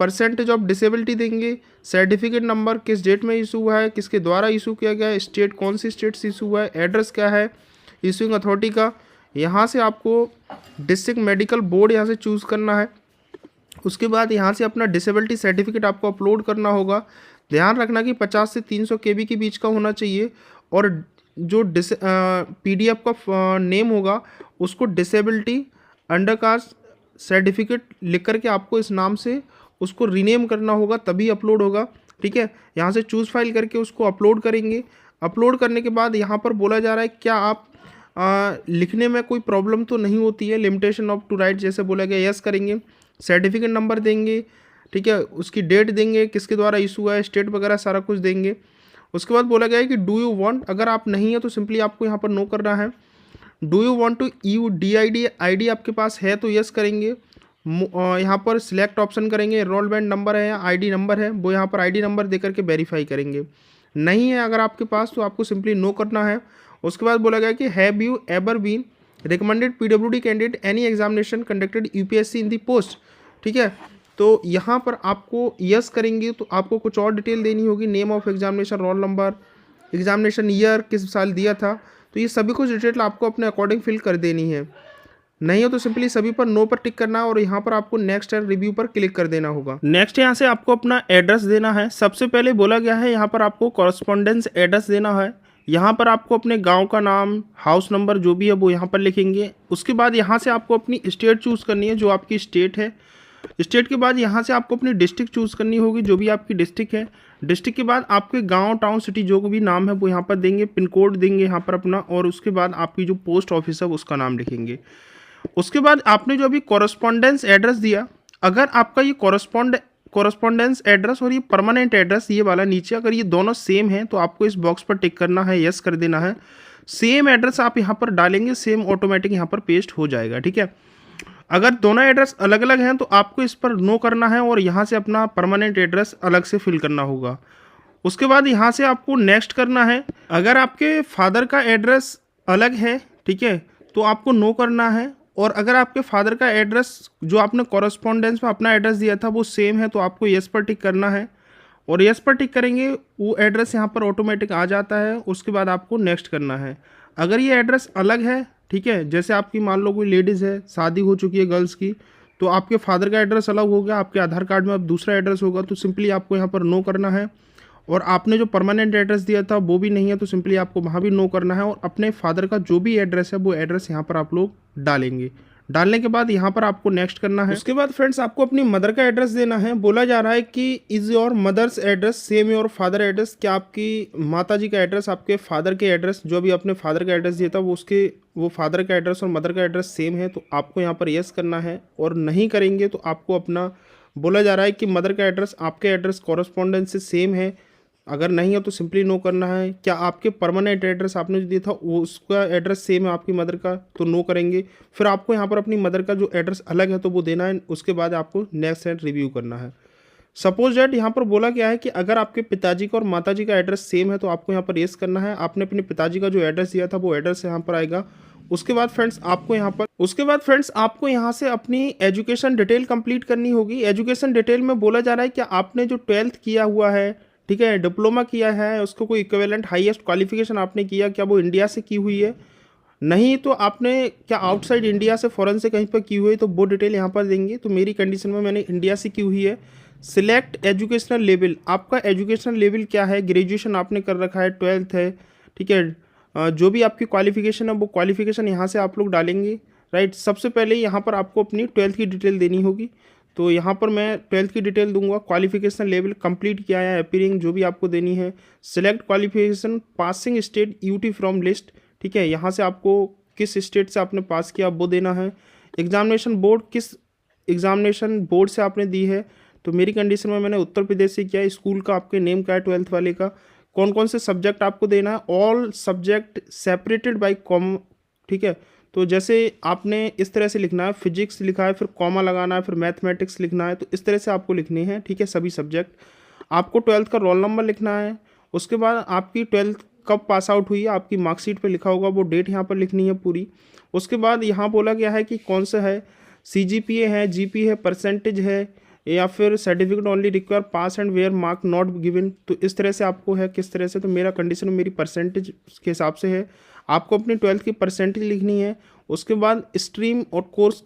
परसेंटेज ऑफ डिसेबिलिटी देंगे, सर्टिफिकेट नंबर किस डेट में इशू हुआ है, किसके द्वारा इशू किया गया है, स्टेट कौन सी स्टेट से इशू हुआ है, एड्रेस क्या है इशूइंग अथॉरिटी का। यहाँ से आपको डिस्ट्रिक्ट मेडिकल बोर्ड यहाँ से चूज़ करना है। उसके बाद यहाँ से अपना डिसेबिलिटी सर्टिफिकेट आपको अपलोड करना होगा। ध्यान रखना कि 50 से 300 KB के बीच का होना चाहिए, और जो PDF का नेम होगा उसको डिसेबिलिटी अंडरकास्ट सर्टिफिकेट लिख करके आपको इस नाम से उसको रीनेम करना होगा, तभी अपलोड होगा, ठीक है। यहाँ से चूज़ फाइल करके उसको अपलोड करेंगे। अपलोड करने के बाद यहाँ पर बोला जा रहा है क्या आप लिखने में कोई प्रॉब्लम तो नहीं होती है, लिमिटेशन ऑफ टू राइट जैसे बोला गया, यस करेंगे। सर्टिफिकेट नंबर देंगे, ठीक है, उसकी डेट देंगे, किसके द्वारा इशू हुआ है, स्टेट वगैरह सारा कुछ देंगे। उसके बाद बोला गया है कि डू यू वांट, अगर आप नहीं है तो सिंपली आपको यहाँ पर नो करना है। Do you want to you DID ID आपके पास है तो यस करेंगे। यहाँ पर सिलेक्ट ऑप्शन करेंगे, एनरोलमेंट नंबर है या ID नंबर है, वो यहाँ पर ID नंबर दे करके वेरीफाई करेंगे। नहीं है अगर आपके पास तो आपको सिंपली नो करना है। उसके बाद बोला गया कि have you ever been recommended PWD candidate any examination conducted UPSC in the post, ठीक है। तो यहाँ पर आपको यस करेंगे तो आपको कुछ और डिटेल देनी होगी, name of examination, roll number, examination year किस साल दिया था, तो तो ये सभी कुछ डिटेल आपको अपने अकॉर्डिंग फिल कर देनी है। नहीं हो तो सिंपली सभी पर नो पर टिक करना है और यहाँ पर आपको नेक्स्ट एंड रिव्यू पर क्लिक कर देना होगा। नेक्स्ट यहाँ से आपको अपना एड्रेस देना है। सबसे पहले बोला गया है यहाँ पर आपको कॉरेस्पॉन्डेंस एड्रेस देना है। यहाँ पर आपको अपने गांव का नाम, हाउस नंबर जो भी है वो यहाँ पर लिखेंगे। उसके बाद यहाँ से आपको अपनी स्टेट चूज़ करनी है, जो आपकी स्टेट है। स्टेट के बाद यहाँ से आपको अपनी डिस्ट्रिक्ट चूज़ करनी होगी, जो भी आपकी डिस्ट्रिक्ट है। डिस्ट्रिक्ट के बाद आपके गांव, टाउन, सिटी जो भी नाम है वो यहाँ पर देंगे, पिन कोड देंगे यहाँ पर अपना, और उसके बाद आपकी जो पोस्ट ऑफिस है उसका नाम लिखेंगे। उसके बाद आपने जो अभी कॉरेस्पॉन्डेंस एड्रेस दिया, अगर आपका ये कॉरेस्पॉन्डेंस एड्रेस और ये परमानेंट एड्रेस ये वाला नीचे अगर ये दोनों सेम है तो आपको इस बॉक्स पर टिक करना है, यस कर देना है। सेम एड्रेस आप यहाँ पर डालेंगे, सेम ऑटोमेटिक यहाँ पर पेस्ट हो जाएगा, ठीक है। अगर दोनों एड्रेस अलग अलग हैं तो आपको इस पर नो करना है और यहाँ से अपना परमानेंट एड्रेस अलग से फिल करना होगा। उसके बाद यहाँ से आपको नेक्स्ट करना है। अगर आपके फादर का एड्रेस अलग है, ठीक है, तो आपको नो करना है। और अगर आपके फादर का एड्रेस जो आपने कॉरेस्पॉन्डेंस में अपना एड्रेस दिया था वो सेम है तो आपको यस पर टिक करना है, और यस पर टिक करेंगे वो एड्रेस यहाँ पर ऑटोमेटिक आ जाता है। उसके बाद आपको नेक्स्ट करना है। अगर ये एड्रेस अलग है, ठीक है, जैसे आपकी मान लो कोई लेडीज़ है, शादी हो चुकी है गर्ल्स की, तो आपके फादर का एड्रेस अलग हो गया, आपके आधार कार्ड में अब दूसरा एड्रेस होगा, तो सिंपली आपको यहाँ पर नो करना है। और आपने जो परमानेंट एड्रेस दिया था वो भी नहीं है तो सिंपली आपको वहाँ भी नो करना है, और अपने फादर का जो भी एड्रेस है वो एड्रेस यहाँ पर आप लोग डालेंगे। डालने के बाद यहाँ पर आपको नेक्स्ट करना है। उसके बाद फ्रेंड्स आपको अपनी मदर का एड्रेस देना है। बोला जा रहा है कि is your mother's address same your father address, क्या आपकी माता जी का एड्रेस आपके फादर के एड्रेस, जो भी आपने फादर का एड्रेस दिया था वो फादर का एड्रेस और मदर का एड्रेस सेम है, तो आपको यहाँ पर यस करना है। और नहीं करेंगे तो आपको अपना, बोला जा रहा है कि मदर का एड्रेस आपके एड्रेस कॉरेस्पॉन्डेंस से सेम है, अगर नहीं है तो सिंपली नो करना है। क्या आपके परमानेंट एड्रेस आपने जो दिया था वो उसका एड्रेस सेम है आपकी मदर का, तो नो करेंगे। फिर आपको यहाँ पर अपनी मदर का जो एड्रेस अलग है तो वो देना है। उसके बाद आपको नेक्स्ट एंड रिव्यू करना है। सपोज दैट यहाँ पर बोला गया है कि अगर आपके पिताजी का और माताजी का एड्रेस सेम है तो आपको यहाँ पर येस करना है। आपने अपने पिताजी का जो एड्रेस दिया था वो एड्रेस यहाँ पर आएगा। उसके बाद फ्रेंड्स आपको यहाँ से अपनी एजुकेशन डिटेल कंप्लीट करनी होगी। एजुकेशन डिटेल में बोला जा रहा है कि आपने जो 12th किया हुआ है, ठीक है, डिप्लोमा किया है, उसको कोई इक्विवेलेंट हाईएस्ट क्वालिफिकेशन आपने किया, क्या वो इंडिया से की हुई है, नहीं तो आपने क्या आउटसाइड इंडिया से फॉरेन से कहीं पर की हुई है, तो वो डिटेल यहाँ पर देंगे। तो मेरी कंडीशन में मैंने इंडिया से की हुई है। सिलेक्ट एजुकेशनल लेवल, आपका एजुकेशनल लेवल क्या है, ग्रेजुएशन आपने कर रखा है, 12th है, ठीक है, जो भी आपकी क्वालिफिकेशन है वो क्वालिफिकेशन यहाँ से आप लोग डालेंगे, राइट। सबसे पहले यहाँ पर आपको अपनी 12th की डिटेल देनी होगी, तो यहाँ पर मैं 12th की डिटेल दूंगा। क्वालिफिकेशन लेवल कंप्लीट किया है, अपीयरिंग जो भी आपको देनी है। Select qualification passing state UT from list, ठीक है, यहाँ से आपको किस स्टेट से आपने पास किया वो देना है। एग्जामिनेशन बोर्ड, किस एग्जामिनेशन बोर्ड से आपने दी है, तो मेरी कंडीशन में मैंने उत्तर प्रदेश से किया। स्कूल का आपके नेम का है 12th वाले का। कौन कौन से सब्जेक्ट आपको देना है, all subject separated by com, ठीक है। तो जैसे आपने इस तरह से लिखना है, फिजिक्स लिखा है फिर कॉमा लगाना है, फिर मैथमेटिक्स लिखना है, तो इस तरह से आपको लिखनी है, ठीक है, सभी सब्जेक्ट। आपको 12th का रोल नंबर लिखना है। उसके बाद आपकी 12th कब पास आउट हुई है, आपकी मार्कशीट पे लिखा होगा, वो डेट यहाँ पर लिखनी है पूरी। उसके बाद यहाँ बोला गया है कि कौन सा है, CGPA है, GP है, परसेंटेज है, या फिर certificate only require pass and where mark not given, तो इस तरह से आपको है, किस तरह से, तो मेरा कंडीशन मेरी परसेंटेज के हिसाब से है। आपको अपनी 12th की परसेंटेज लिखनी है। उसके बाद स्ट्रीम और कोर्स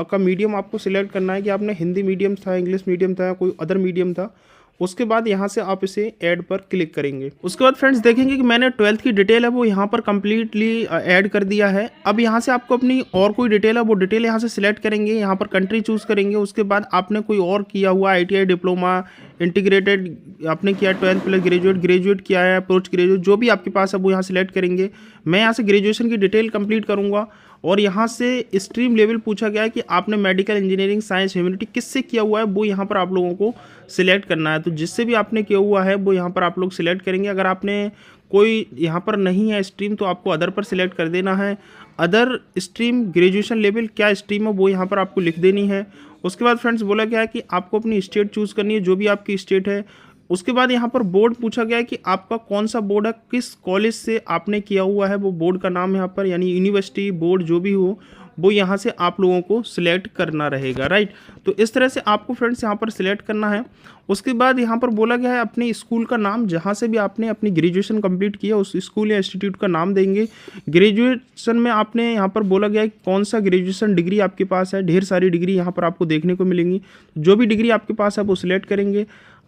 का मीडियम आपको सिलेक्ट करना है कि आपने हिंदी मीडियम था, इंग्लिश मीडियम था, कोई अदर मीडियम था। उसके बाद यहाँ से आप इसे ऐड पर क्लिक करेंगे। उसके बाद फ्रेंड्स देखेंगे कि मैंने 12th की डिटेल है वो यहाँ पर कम्प्लीटली ऐड कर दिया है। अब यहाँ से आपको अपनी और कोई डिटेल है वो डिटेल यहाँ से सिलेक्ट करेंगे, यहाँ पर कंट्री चूज़ करेंगे। उसके बाद आपने कोई और किया हुआ ITI डिप्लोमा, इंटीग्रेटेड आपने किया, 12th प्लस ग्रेजुएट किया है, पोस्ट ग्रेजुएट, जो भी आपके पास है वो यहाँ सिलेक्ट करेंगे। मैं यहाँ से ग्रेजुएशन की डिटेल कंप्लीट करूँगा। और यहाँ से स्ट्रीम लेवल पूछा गया है कि आपने मेडिकल, इंजीनियरिंग, साइंस, ह्यूमैनिटी किससे किया हुआ है, वो यहाँ पर आप लोगों को सिलेक्ट करना है। तो जिससे भी आपने किया हुआ है वो यहाँ पर आप लोग सिलेक्ट करेंगे। अगर आपने कोई यहाँ पर नहीं है स्ट्रीम तो आपको अदर पर सिलेक्ट कर देना है। अदर स्ट्रीम ग्रेजुएशन लेवल क्या स्ट्रीम है वो यहाँ पर आपको लिख देनी है। उसके बाद फ्रेंड्स बोला गया है कि आपको अपनी स्टेट चूज़ करनी है, जो भी आपकी स्टेट है। उसके बाद यहाँ पर बोर्ड पूछा गया है कि आपका कौन सा बोर्ड है, किस कॉलेज से आपने किया हुआ है, वो बोर्ड का नाम यहाँ पर, यानी यूनिवर्सिटी बोर्ड जो भी हो वो यहाँ से आप लोगों को सिलेक्ट करना रहेगा, राइट। तो इस तरह से आपको फ्रेंड्स यहाँ पर सिलेक्ट करना है। उसके बाद यहाँ पर बोला गया है अपने स्कूल का नाम, जहाँ से भी आपने अपनी ग्रेजुएशन कंप्लीट किया उस स्कूल या इंस्टीट्यूट का नाम देंगे। ग्रेजुएशन में आपने यहाँ पर बोला गया है कौन सा ग्रेजुएशन डिग्री आपके पास है, ढेर सारी डिग्री यहाँ पर आपको देखने को मिलेंगी। जो भी डिग्री आपके पास है वो सिलेक्ट करेंगे।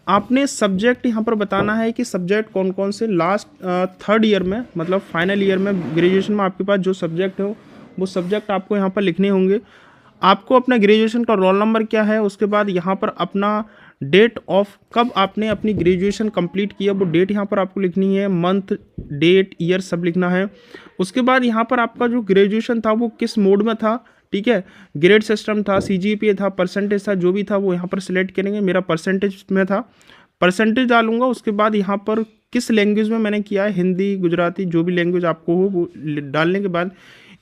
आपने सब्जेक्ट यहाँ पर बताना है कि सब्जेक्ट कौन कौन से लास्ट थर्ड ईयर में, मतलब फाइनल ईयर में ग्रेजुएशन में आपके पास जो सब्जेक्ट हो वो सब्जेक्ट आपको यहाँ पर लिखने होंगे। आपको अपना ग्रेजुएशन का रोल नंबर क्या है, उसके बाद यहाँ पर अपना डेट ऑफ कब आपने अपनी ग्रेजुएशन कंप्लीट किया वो डेट यहाँ पर आपको लिखनी है, मंथ डेट ईयर सब लिखना है। उसके बाद यहाँ पर आपका जो ग्रेजुएशन था वो किस मोड में था, ठीक है, ग्रेड सिस्टम था, सीजीपीए था, परसेंटेज था, जो भी था वो यहाँ पर सिलेक्ट करेंगे। मेरा परसेंटेज में था, परसेंटेज डालूंगा। उसके बाद यहाँ पर किस लैंग्वेज में मैंने किया है, हिंदी, गुजराती, जो भी लैंग्वेज आपको हो वो डालने के बाद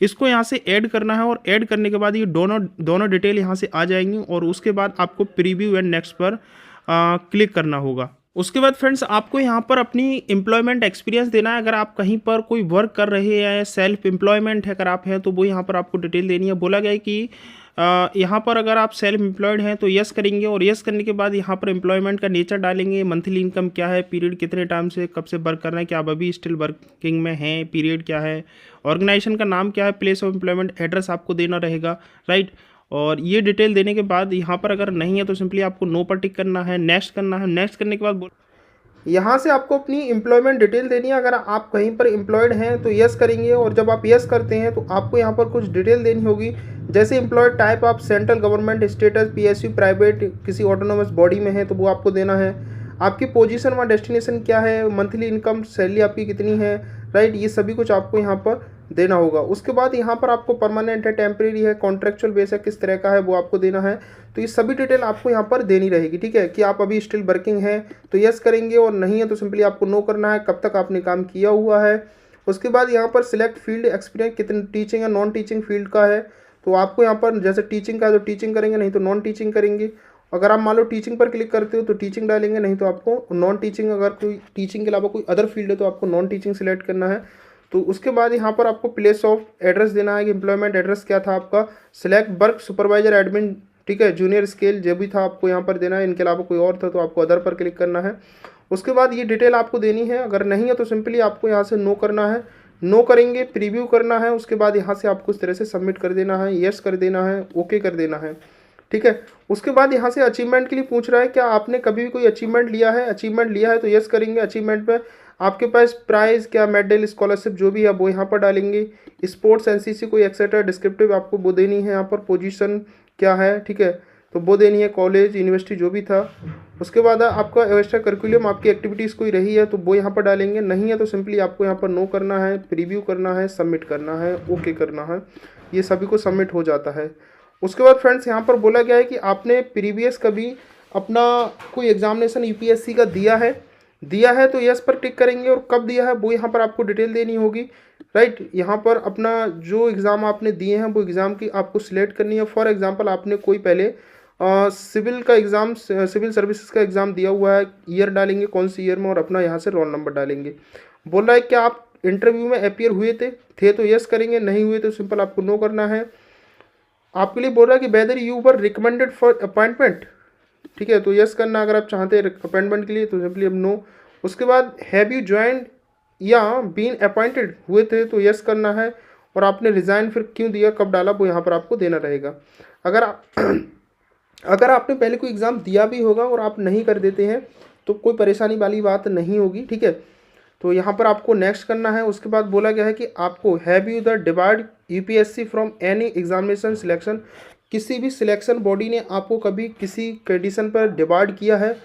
इसको यहाँ से ऐड करना है। और ऐड करने के बाद ये दोनों डिटेल यहाँ से आ जाएंगी और उसके बाद आपको प्रीव्यू एंड नेक्स्ट पर क्लिक करना होगा। उसके बाद फ्रेंड्स आपको यहाँ पर अपनी एम्प्लॉयमेंट एक्सपीरियंस देना है। अगर आप कहीं पर कोई वर्क कर रहे हैं, सेल्फ एम्प्लॉयमेंट है अगर आप हैं तो वो यहाँ पर आपको डिटेल देनी है। बोला गया है कि यहाँ पर अगर आप सेल्फ एम्प्लॉयड हैं तो यस करेंगे और यस करने के बाद यहाँ पर एम्प्लॉयमेंट का नेचर डालेंगे, मंथली इनकम क्या है, पीरियड कितने टाइम से कब से वर्क कर रहे हैं, क्या आप अभी स्टिल वर्किंग में हैं, पीरियड क्या है, ऑर्गेनाइजेशन का नाम क्या है, प्लेस ऑफ एम्प्लॉयमेंट एड्रेस आपको देना रहेगा, राइट। और ये डिटेल देने के बाद यहाँ पर अगर नहीं है तो सिंपली आपको नो पर टिक करना है, नेक्स्ट करना है। नेक्स्ट करने के बाद यहाँ से आपको अपनी एम्प्लॉयमेंट डिटेल देनी है। अगर आप कहीं पर एम्प्लॉयड हैं तो यस करेंगे और जब आप यस करते हैं तो आपको यहाँ पर कुछ डिटेल देनी होगी, जैसे एम्प्लॉयड टाइप आप central government, status, PSU, private, किसी ऑटोनोमस बॉडी में है तो वो आपको देना है। आपकी पोजीशन व डेस्टिनेशन क्या है, मंथली इनकम, सैलरी आपकी कितनी है, राइट, ये सभी कुछ आपको यहाँ पर देना होगा। उसके बाद यहाँ पर आपको परमानेंट है, टेम्परेरी है, कॉन्ट्रेक्चुअल बेस है, किस तरह का है वो आपको देना है। तो ये सभी डिटेल आपको यहाँ पर देनी रहेगी, ठीक है। कि आप अभी स्टिल वर्किंग है तो यस करेंगे और नहीं है तो सिंपली आपको नो करना है, कब तक आपने काम किया हुआ है। उसके बाद यहाँ पर सिलेक्ट फील्ड एक्सपीरियंस, कितने टीचिंग या नॉन टीचिंग फील्ड का है, तो आपको यहाँ पर जैसे टीचिंग का है तो टीचिंग करेंगे, नहीं तो नॉन टीचिंग करेंगे। अगर आप मान लो टीचिंग पर क्लिक करते हो तो टीचिंग डालेंगे, नहीं तो आपको नॉन टीचिंग, अगर कोई टीचिंग के अलावा कोई अदर फील्ड है तो आपको नॉन टीचिंग सिलेक्ट करना है। तो उसके बाद यहाँ पर आपको प्लेस ऑफ एड्रेस देना है कि एम्प्लॉयमेंट एड्रेस क्या था आपका। सिलेक्ट वर्क सुपरवाइजर, एडमिन, ठीक है, जूनियर स्केल जो भी था आपको यहाँ पर देना है। इनके अलावा कोई और था तो आपको अदर पर क्लिक करना है। उसके बाद ये डिटेल आपको देनी है। अगर नहीं है तो सिंपली आपको यहाँ से नो करना है, नो करेंगे, प्रीव्यू करना है। उसके बाद यहाँ से आपको इस तरह से सबमिट कर देना है, यस कर देना है, ओके कर देना है, ठीक है। उसके बाद यहाँ से अचीवमेंट के लिए पूछ रहा है क्या आपने कभी भी कोई अचीवमेंट लिया है। अचीवमेंट लिया है तो यस करेंगे। अचीवमेंट में आपके पास प्राइज़ क्या, मेडल, स्कॉलरशिप जो भी है वो यहाँ पर डालेंगे। स्पोर्ट्स, एनसीसी कोई एक्सेट्रा डिस्क्रिप्टिव आपको वो देनी है। यहाँ पर पोजीशन क्या है, ठीक है, तो वो देनी है। कॉलेज, यूनिवर्सिटी जो भी था। उसके बाद आपका एक्स्ट्रा करिकुलम, आपकी एक्टिविटीज़ कोई रही है तो वो यहाँ पर डालेंगे। नहीं है तो सिंपली आपको यहाँ पर नो करना है, प्रीव्यू करना है, सबमिट करना है, ओके करना है। ये सभी को सबमिट हो जाता है। उसके बाद फ्रेंड्स यहाँ पर बोला गया है कि आपने प्रीवियस कभी अपना कोई एग्जामिनेशन यूपीएससी का दिया है तो यस पर टिक करेंगे और कब दिया है वो यहाँ पर आपको डिटेल देनी होगी, राइट। यहाँ पर अपना जो एग्ज़ाम आपने दिए हैं वो एग्ज़ाम की आपको सिलेक्ट करनी है। फॉर एग्जांपल आपने कोई पहले सिविल का एग्ज़ाम, सिविल सर्विसेज का एग्ज़ाम दिया हुआ है, ईयर डालेंगे कौन सी ईयर में और अपना यहाँ से रोल नंबर डालेंगे। बोल रहा है क्या आप इंटरव्यू में अपीयर हुए थे तो यस करेंगे, नहीं हुए तो सिंपल आपको नो करना है। आपके लिए बोल रहा है कि whether you were recommended for appointment, ठीक है, तो यस करना अगर आप चाहते हैं अपॉइंटमेंट के लिए तो सिंपली अब नो। उसके बाद हैव यू ज्वाइंड या बीन अपॉइंटेड हुए थे तो यस करना है और आपने रिज़ाइन फिर क्यों दिया, कब डाला वो यहाँ पर आपको देना रहेगा। अगर आपने पहले कोई एग्ज़ाम दिया भी होगा और आप नहीं कर देते हैं तो कोई परेशानी वाली बात नहीं होगी, ठीक है। तो यहाँ पर आपको नेक्स्ट करना है। उसके बाद बोला गया है कि आपको have you the divide UPSC from any examination selection, किसी भी सिलेक्शन बॉडी ने आपको कभी किसी कंडीशन पर डिवाइड किया है,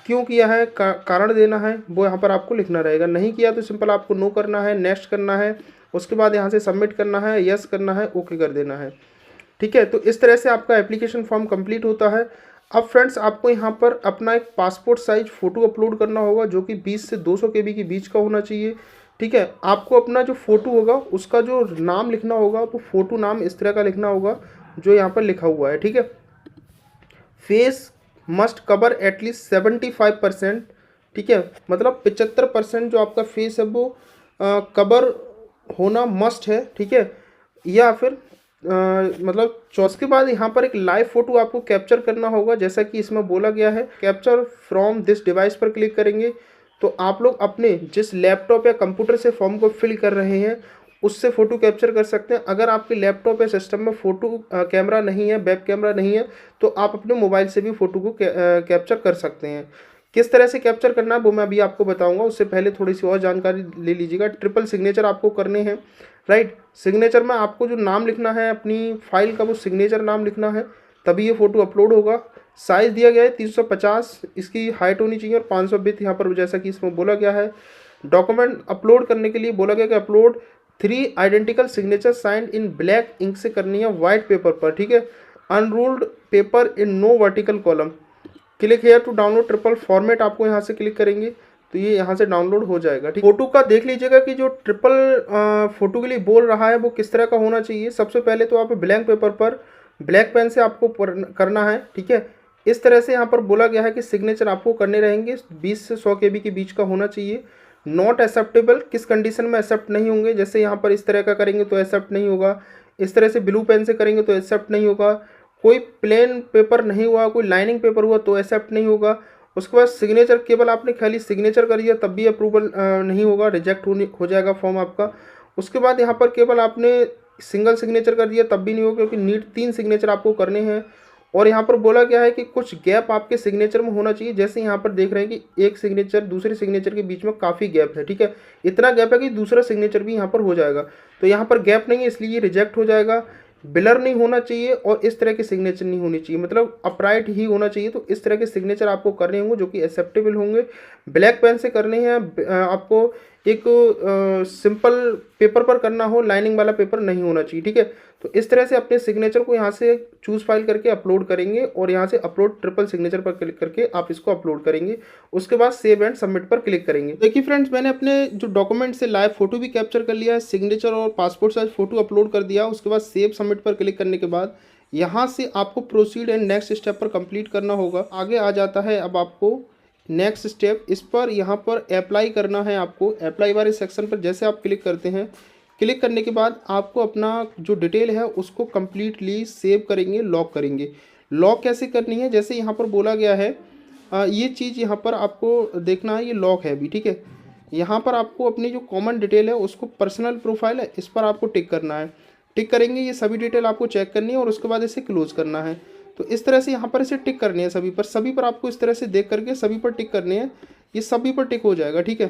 क्यों किया है, कारण देना है, वो यहाँ पर आपको लिखना रहेगा। नहीं किया तो सिंपल आपको नो करना है, नेक्स्ट करना है। उसके बाद यहाँ से सबमिट करना है, यस करना है, ओके कर देना है, ठीक है। तो इस तरह से आपका एप्लीकेशन फॉर्म कंप्लीट होता है। अब फ्रेंड्स आपको यहाँ पर अपना एक पासपोर्ट साइज फ़ोटो अपलोड करना होगा जो कि 20 से 200 KB के बीच का होना चाहिए, ठीक है। आपको अपना जो फ़ोटो होगा उसका जो नाम लिखना होगा तो फ़ोटो नाम इस तरह का लिखना होगा जो यहाँ पर लिखा हुआ है, ठीक है। फेस मस्ट कवर एटलीस्ट 75%, ठीक है, मतलब 75% जो आपका फेस है वो कवर होना मस्ट है, ठीक है। या फिर मतलब उसके बाद यहाँ पर एक लाइव फोटो आपको कैप्चर करना होगा, जैसा कि इसमें बोला गया है। कैप्चर फ्रॉम दिस डिवाइस पर क्लिक करेंगे तो आप लोग अपने जिस लैपटॉप या कंप्यूटर से फॉर्म को फिल कर रहे हैं उससे फ़ोटो कैप्चर कर सकते हैं। अगर आपके लैपटॉप या सिस्टम में फ़ोटो कैमरा नहीं है, वेब कैमरा नहीं है, तो आप अपने मोबाइल से भी फ़ोटो को कैप्चर कर सकते हैं। किस तरह से कैप्चर करना है वो मैं अभी आपको बताऊंगा। उससे पहले थोड़ी सी और जानकारी ले लीजिएगा। ट्रिपल सिग्नेचर आपको करने हैं, राइट। सिग्नेचर में आपको जो नाम लिखना है अपनी फाइल का, वो सिग्नेचर नाम लिखना है, तभी ये फ़ोटो अपलोड होगा। साइज़ दिया गया है 350 इसकी हाइट होनी चाहिए और 500 विड्थ यहाँ पर जैसा कि इसमें बोला गया है। डॉक्यूमेंट अपलोड करने के लिए बोला गया कि upload 3 identical signature signed in black ink से करनी है वाइट पेपर पर, ठीक है। Unruled paper in no vertical column. Click here to download triple format, आपको यहाँ से क्लिक करेंगे तो ये यहाँ से डाउनलोड हो जाएगा, ठीक। फोटो का देख लीजिएगा कि जो ट्रिपल फोटो के लिए बोल रहा है वो किस तरह का होना चाहिए। सबसे पहले तो आप ब्लैंक पेपर पर ब्लैक पेन से आपको करना है, ठीक है। इस तरह से यहाँ पर बोला गया है कि सिग्नेचर आपको करने रहेंगे 20 से 100 KB के बीच का होना चाहिए। नॉट एक्सेप्टेबल, किस कंडीशन में एक्सेप्ट नहीं होंगे, जैसे यहाँ पर इस तरह का करेंगे तो एक्सेप्ट नहीं होगा, इस तरह से ब्लू पेन से करेंगे तो एक्सेप्ट नहीं होगा, कोई प्लेन पेपर नहीं हुआ, कोई लाइनिंग पेपर हुआ तो एक्सेप्ट नहीं होगा। उसके बाद सिग्नेचर केवल आपने खाली सिग्नेचर कर दिया तब भी अप्रूवल नहीं होगा, रिजेक्ट हो जाएगा फॉर्म आपका। उसके बाद यहाँ पर केवल आपने सिंगल सिग्नेचर कर दिया तब भी नहीं होगा, क्योंकि नीट 3 सिग्नेचर आपको करने हैं। और यहाँ पर बोला गया है कि कुछ गैप आपके सिग्नेचर में होना चाहिए। जैसे यहाँ पर देख रहे हैं कि एक सिग्नेचर दूसरे सिग्नेचर के बीच में काफ़ी गैप है, ठीक है। इतना गैप है कि दूसरा सिग्नेचर भी यहाँ पर हो जाएगा, तो यहाँ पर गैप नहीं है इसलिए ये रिजेक्ट हो जाएगा। बिलर नहीं होना चाहिए और इस तरह के सिग्नेचर नहीं होनी चाहिए, मतलब अपराइट ही होना चाहिए। तो इस तरह के सिग्नेचर आपको करने होंगे जो कि एक्सेप्टेबल होंगे। ब्लैक पेन से करने हैं, आपको एक सिंपल पेपर पर करना हो, लाइनिंग वाला पेपर नहीं होना चाहिए, ठीक है। तो इस तरह से अपने सिग्नेचर को यहाँ से चूज फाइल करके अपलोड करेंगे और यहाँ से अपलोड ट्रिपल सिग्नेचर पर क्लिक करके आप इसको अपलोड करेंगे। उसके बाद सेव एंड सबमिट पर क्लिक करेंगे। देखिए फ्रेंड्स, मैंने अपने जो डॉक्यूमेंट से लाइव फोटो भी कैप्चर कर लिया है, सिग्नेचर और पासपोर्ट साइज फोटो अपलोड कर दिया। उसके बाद सेव सबमिट पर क्लिक करने के बाद यहाँ से आपको प्रोसीड एंड नेक्स्ट स्टेप पर कंप्लीट करना होगा। आगे आ जाता है अब आपको नेक्स्ट स्टेप, इस पर यहाँ पर अप्लाई करना है। आपको अप्लाई वाले सेक्शन पर जैसे आप क्लिक करते हैं, क्लिक करने के बाद आपको अपना जो डिटेल है उसको कम्प्लीटली सेव करेंगे, लॉक करेंगे। लॉक कैसे करनी है, जैसे यहाँ पर बोला गया है, ये चीज़ यहाँ पर आपको देखना है, ये लॉक है अभी, ठीक है। यहाँ पर आपको अपनी जो कॉमन डिटेल है उसको, पर्सनल प्रोफाइल है, इस पर आपको टिक करना है। टिक करेंगे, ये सभी डिटेल आपको चेक करनी है और उसके बाद इसे क्लोज करना है। तो इस तरह से यहाँ पर इसे टिक करनी है सभी पर आपको इस तरह से देख करके सभी पर टिक करने हैं। ये सभी पर टिक हो जाएगा, ठीक है।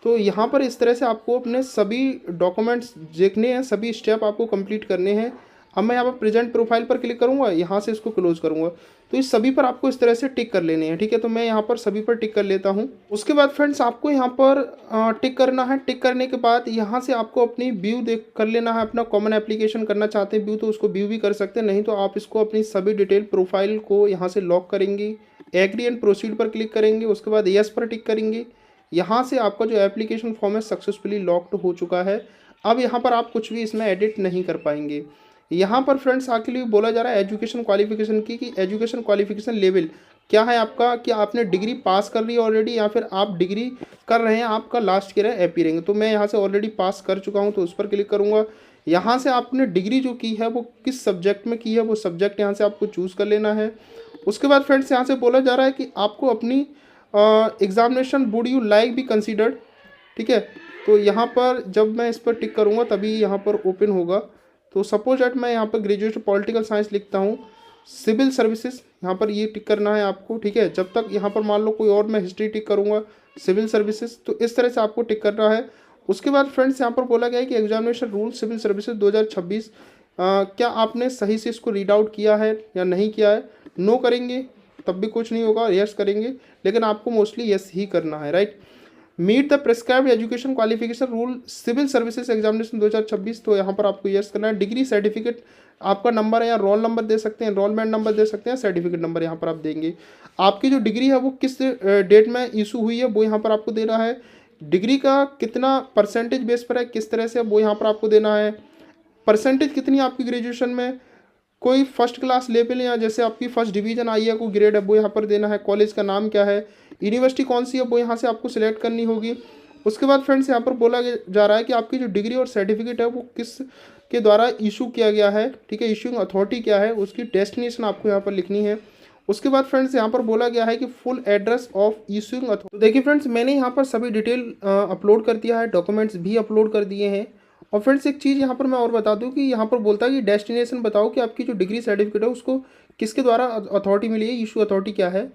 तो यहाँ पर इस तरह से आपको अपने सभी डॉक्यूमेंट्स देखने हैं, सभी स्टेप आपको कंप्लीट करने हैं। अब मैं यहाँ पर प्रेजेंट प्रोफाइल पर क्लिक करूँगा, यहाँ से इसको क्लोज करूँगा, तो इस सभी पर आपको इस तरह से टिक कर लेने हैं, ठीक है। तो मैं यहाँ पर सभी पर टिक कर लेता हूँ। उसके बाद फ्रेंड्स आपको यहाँ पर टिक करना है। टिक करने के बाद यहाँ से आपको अपनी व्यू देख कर लेना है। अपना कॉमन एप्लीकेशन करना चाहते हैं व्यू तो उसको व्यू भी कर सकते हैं, नहीं तो आप इसको अपनी सभी डिटेल प्रोफाइल को यहाँ से लॉक करेंगे। एग्री एंड प्रोसीड पर क्लिक करेंगे, उसके बाद यस पर टिक करेंगे। यहाँ से आपका जो एप्लीकेशन फॉर्म है सक्सेसफुली लॉक्ड हो चुका है। अब यहाँ पर आप कुछ भी इसमें एडिट नहीं कर पाएंगे। यहाँ पर फ्रेंड्स आके लिए बोला जा रहा है एजुकेशन क्वालिफिकेशन की, कि एजुकेशन क्वालिफिकेशन लेवल क्या है आपका, कि आपने डिग्री पास कर ली है ऑलरेडी या फिर आप डिग्री कर रहे हैं, आपका लास्ट ईयर है अपीयरिंग। तो मैं यहाँ से ऑलरेडी पास कर चुका हूँ तो उस पर क्लिक करूँगा। यहाँ से आपने डिग्री जो की है वो किस सब्जेक्ट में की है, वो सब्जेक्ट यहाँ से आपको चूज़ कर लेना है। उसके बाद फ्रेंड्स यहाँ से बोला जा रहा है कि आपको अपनी examination would you like be considered, ठीक है। तो यहाँ पर जब मैं इस पर टिक करूँगा तभी यहाँ पर ओपन होगा। तो सपोज एट मैं यहाँ पर ग्रेजुएट पॉलिटिकल साइंस लिखता हूँ, सिविल सर्विसेज यहाँ पर ये टिक करना है आपको, ठीक है। जब तक यहाँ पर मान लो कोई और मैं हिस्ट्री टिक करूँगा, सिविल सर्विसेज, तो इस तरह से आपको टिक करना है। उसके बाद फ्रेंड्स यहाँ पर बोला गया है कि एग्जामिनेशन रूल सिविल सर्विसेज 2026 क्या आपने सही से इसको रीड आउट किया है या नहीं किया है। नो करेंगे तब भी कुछ नहीं होगा, यस करेंगे लेकिन आपको मोस्टली यस ही करना है, right. Meet the prescribed education qualification rule civil services examination 2026, तो यहाँ पर आपको यस करना है। डिग्री सर्टिफिकेट आपका नंबर है या रोल नंबर दे सकते हैं, एनरोलमेंट नंबर दे सकते हैं, सर्टिफिकेट नंबर यहाँ पर आप देंगे। आपकी जो डिग्री है वो किस डेट में इशू हुई है वो यहाँ पर आपको देना है। डिग्री का कितना परसेंटेज बेस पर है, किस तरह से, वो यहाँ पर आपको देना है। परसेंटेज कितनी आपकी ग्रेजुएशन में, कोई फर्स्ट क्लास लेवल या जैसे आपकी फर्स्ट डिवीजन आई है, कोई ग्रेड है, वो यहाँ पर देना है। कॉलेज का नाम क्या है, यूनिवर्सिटी कौन सी है, वो यहाँ से आपको सिलेक्ट करनी होगी। उसके बाद फ्रेंड्स यहाँ पर बोला जा रहा है कि आपकी जो डिग्री और सर्टिफिकेट है वो किस के द्वारा इशू किया गया है, ठीक है, इशूइंग अथॉरिटी क्या है, उसकी डेस्टिनेशन आपको यहाँ पर लिखनी है। उसके बाद फ्रेंड्स यहाँ पर बोला गया है कि full address of issuing authority. तो देखिए फ्रेंड्स, मैंने यहाँ पर सभी डिटेल अपलोड कर दिया है, डॉक्यूमेंट्स भी अपलोड कर दिए हैं। और फ्रेंड्स एक चीज़ यहाँ पर मैं और बता दूँ कि यहाँ पर बोलता है कि डेस्टिनेशन बताओ कि आपकी जो डिग्री सर्टिफिकेट है उसको किसके द्वारा अथॉरिटी मिली है, इशू अथॉरिटी क्या है।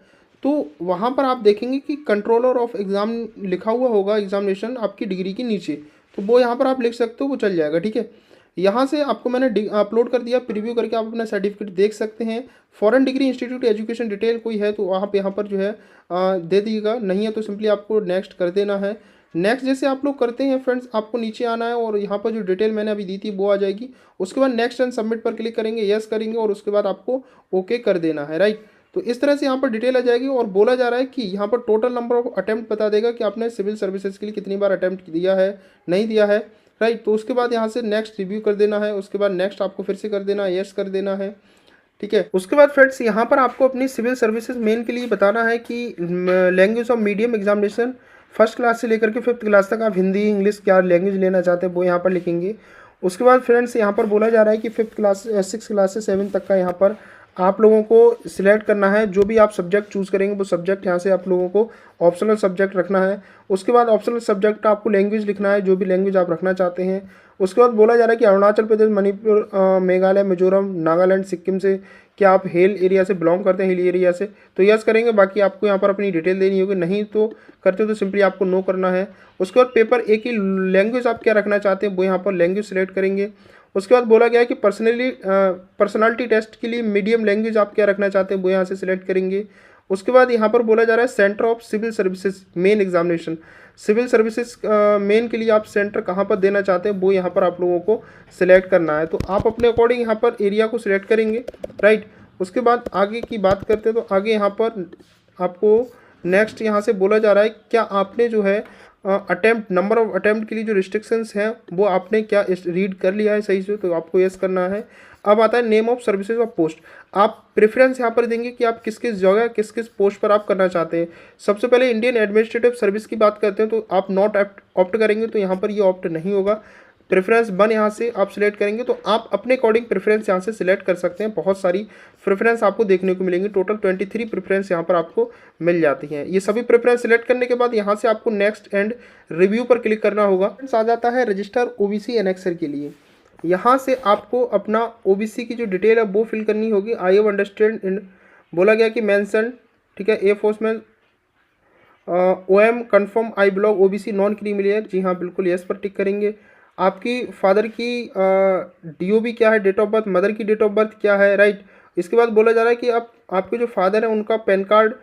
तो वहाँ पर आप देखेंगे कि कंट्रोलर ऑफ एग्ज़ाम लिखा हुआ होगा, एग्जामिनेशन आपकी डिग्री के नीचे, तो वो यहाँ पर आप लिख सकते हो, वो चल जाएगा, ठीक है। यहाँ से आपको मैंने अपलोड कर दिया, प्रीव्यू करके आप अपना सर्टिफिकेट देख सकते हैं। Foreign degree institute education detail कोई है तो आप यहाँ पर जो है दे दीजिएगा, नहीं है तो सिंपली आपको नेक्स्ट कर देना है। नेक्स्ट जैसे आप लोग करते हैं फ्रेंड्स, आपको नीचे आना है और यहाँ पर जो डिटेल मैंने अभी दी थी वो आ जाएगी। उसके बाद नेक्स्ट एंड सबमिट पर क्लिक करेंगे, यस करेंगे और उसके बाद आपको ओके कर देना है, राइट। तो इस तरह से यहाँ पर डिटेल आ जाएगी और बोला जा रहा है कि यहाँ पर टोटल नंबर ऑफ अटेम्प्ट बता देगा कि आपने सिविल सर्विसेज के लिए कितनी बार अटेम्प्ट दिया है, नहीं दिया है, राइट। तो उसके बाद यहाँ से नेक्स्ट रिव्यू कर देना है, उसके बाद नेक्स्ट आपको फिर से कर देना है, यस कर देना है, ठीक है। उसके बाद फ्रेंड्स यहाँ पर आपको अपनी सिविल सर्विसेज मेन के लिए बताना है कि language of medium examination first class से लेकर के 5th क्लास तक आप हिंदी इंग्लिश क्या लैंग्वेज लेना चाहते हैं वो यहाँ पर लिखेंगे। उसके बाद फ्रेंड्स यहाँ पर बोला जा रहा है कि 5th क्लास 6th क्लास से 7th तक का यहाँ पर आप लोगों को सिलेक्ट करना है। जो भी आप सब्जेक्ट चूज़ करेंगे वो सब्जेक्ट यहाँ से आप लोगों को ऑप्शनल सब्जेक्ट रखना है। उसके बाद ऑप्शनल सब्जेक्ट आपको लैंग्वेज लिखना है, जो भी लैंग्वेज आप रखना चाहते हैं। उसके बाद बोला जा रहा है कि अरुणाचल प्रदेश, मणिपुर, मेघालय, मिजोरम, नागालैंड, सिक्किम से क्या आप हिल एरिया से बिलोंग करते हैं, हिल एरिया से, तो यस करेंगे। बाकी आपको यहाँ पर अपनी डिटेल देनी होगी, नहीं तो करते हो तो सिंपली आपको नो करना है। उसके बाद पेपर एक ही लैंग्वेज आप क्या रखना चाहते हैं वो यहाँ पर लैंग्वेज सेलेक्ट करेंगे। उसके बाद बोला गया है कि पर्सनालिटी टेस्ट के लिए मीडियम लैंग्वेज आप क्या रखना चाहते हैं वो यहाँ से सिलेक्ट करेंगे। उसके बाद यहाँ पर बोला जा रहा है centre of civil services main examination, civil services main के लिए आप सेंटर कहाँ पर देना चाहते हैं वो यहाँ पर आप लोगों को सिलेक्ट करना है। तो आप अपने अकॉर्डिंग यहाँ पर एरिया को सिलेक्ट करेंगे, राइट। उसके बाद आगे की बात करते हैं तो आगे यहाँ पर आपको नेक्स्ट यहाँ से बोला जा रहा है क्या आपने जो है अटेम्प्ट नंबर ऑफ अटेम्प्ट के लिए जो रिस्ट्रिक्शंस हैं वो आपने क्या रीड कर लिया है सही से, तो आपको यस करना है। अब आता है name of services of post, आप प्रेफरेंस यहाँ पर देंगे कि आप किस किस जगह किस किस पोस्ट पर आप करना चाहते हैं। सबसे पहले इंडियन एडमिनिस्ट्रेटिव सर्विस की बात करते हैं तो आप नॉट ऑप्ट करेंगे, तो यहाँ पर ये ऑप्ट नहीं होगा। प्रेफरेंस 1 यहाँ से आप सिलेक्ट करेंगे, तो आप अपने अकॉर्डिंग प्रेफरेंस यहाँ से सिलेक्ट कर सकते हैं। बहुत सारी प्रेफरेंस आपको देखने को मिलेंगी, टोटल 23 प्रेफरेंस यहाँ पर आपको मिल जाती हैं। ये सभी प्रेफरेंस सिलेक्ट करने के बाद यहाँ से आपको नेक्स्ट एंड रिव्यू पर क्लिक करना होगा। आ जाता है रजिस्टर ओबीसी एनेक्सर के लिए, यहाँ से आपको अपना ओबीसी की जो डिटेल है वो फिल करनी होगी। आई हैव अंडरस्टैंड बोला गया कि मेंशन, ठीक है, ए फोर्स में OM confirm I belong OBC non creamy layer, जी हाँ बिल्कुल यस पर टिक करेंगे। आपकी फादर की DOB क्या है, डेट ऑफ बर्थ, मदर की डेट ऑफ बर्थ क्या है, राइट। इसके बाद बोला जा रहा है कि आप आपके जो फादर है उनका पैन कार्ड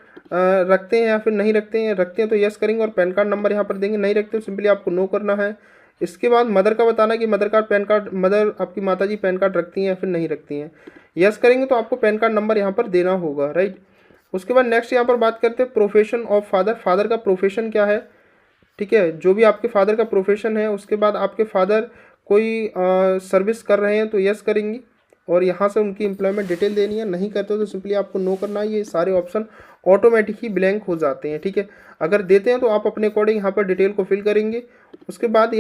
रखते हैं या फिर नहीं रखते हैं, रखते हैं तो यस करेंगे और पैन कार्ड नंबर यहाँ पर देंगे, नहीं रखते तो सिंपली आपको नो करना है। इसके बाद मदर का बताना है कि mother card pan card, mother आपकी माताजी पैन कार्ड रखती हैं या फिर नहीं रखती हैं, यस करेंगे तो आपको पैन कार्ड नंबर यहाँ पर देना होगा, राइट। उसके बाद नेक्स्ट यहाँ पर बात करते हैं प्रोफेशन ऑफ फादर, फादर का प्रोफेशन क्या है, ठीक है, जो भी आपके फादर का प्रोफेशन है। उसके बाद आपके फादर कोई सर्विस कर रहे हैं तो यस करेंगी और यहाँ से उनकी एम्प्लॉयमेंट डिटेल देनी है, नहीं करते हो तो सिंपली आपको नो करना है। ये सारे ऑप्शन ऑटोमेटिक ही ब्लैंक हो जाते हैं, ठीक है। अगर देते हैं तो आप अपने अकॉर्डिंग यहाँ पर डिटेल को फिल करेंगे। उसके बाद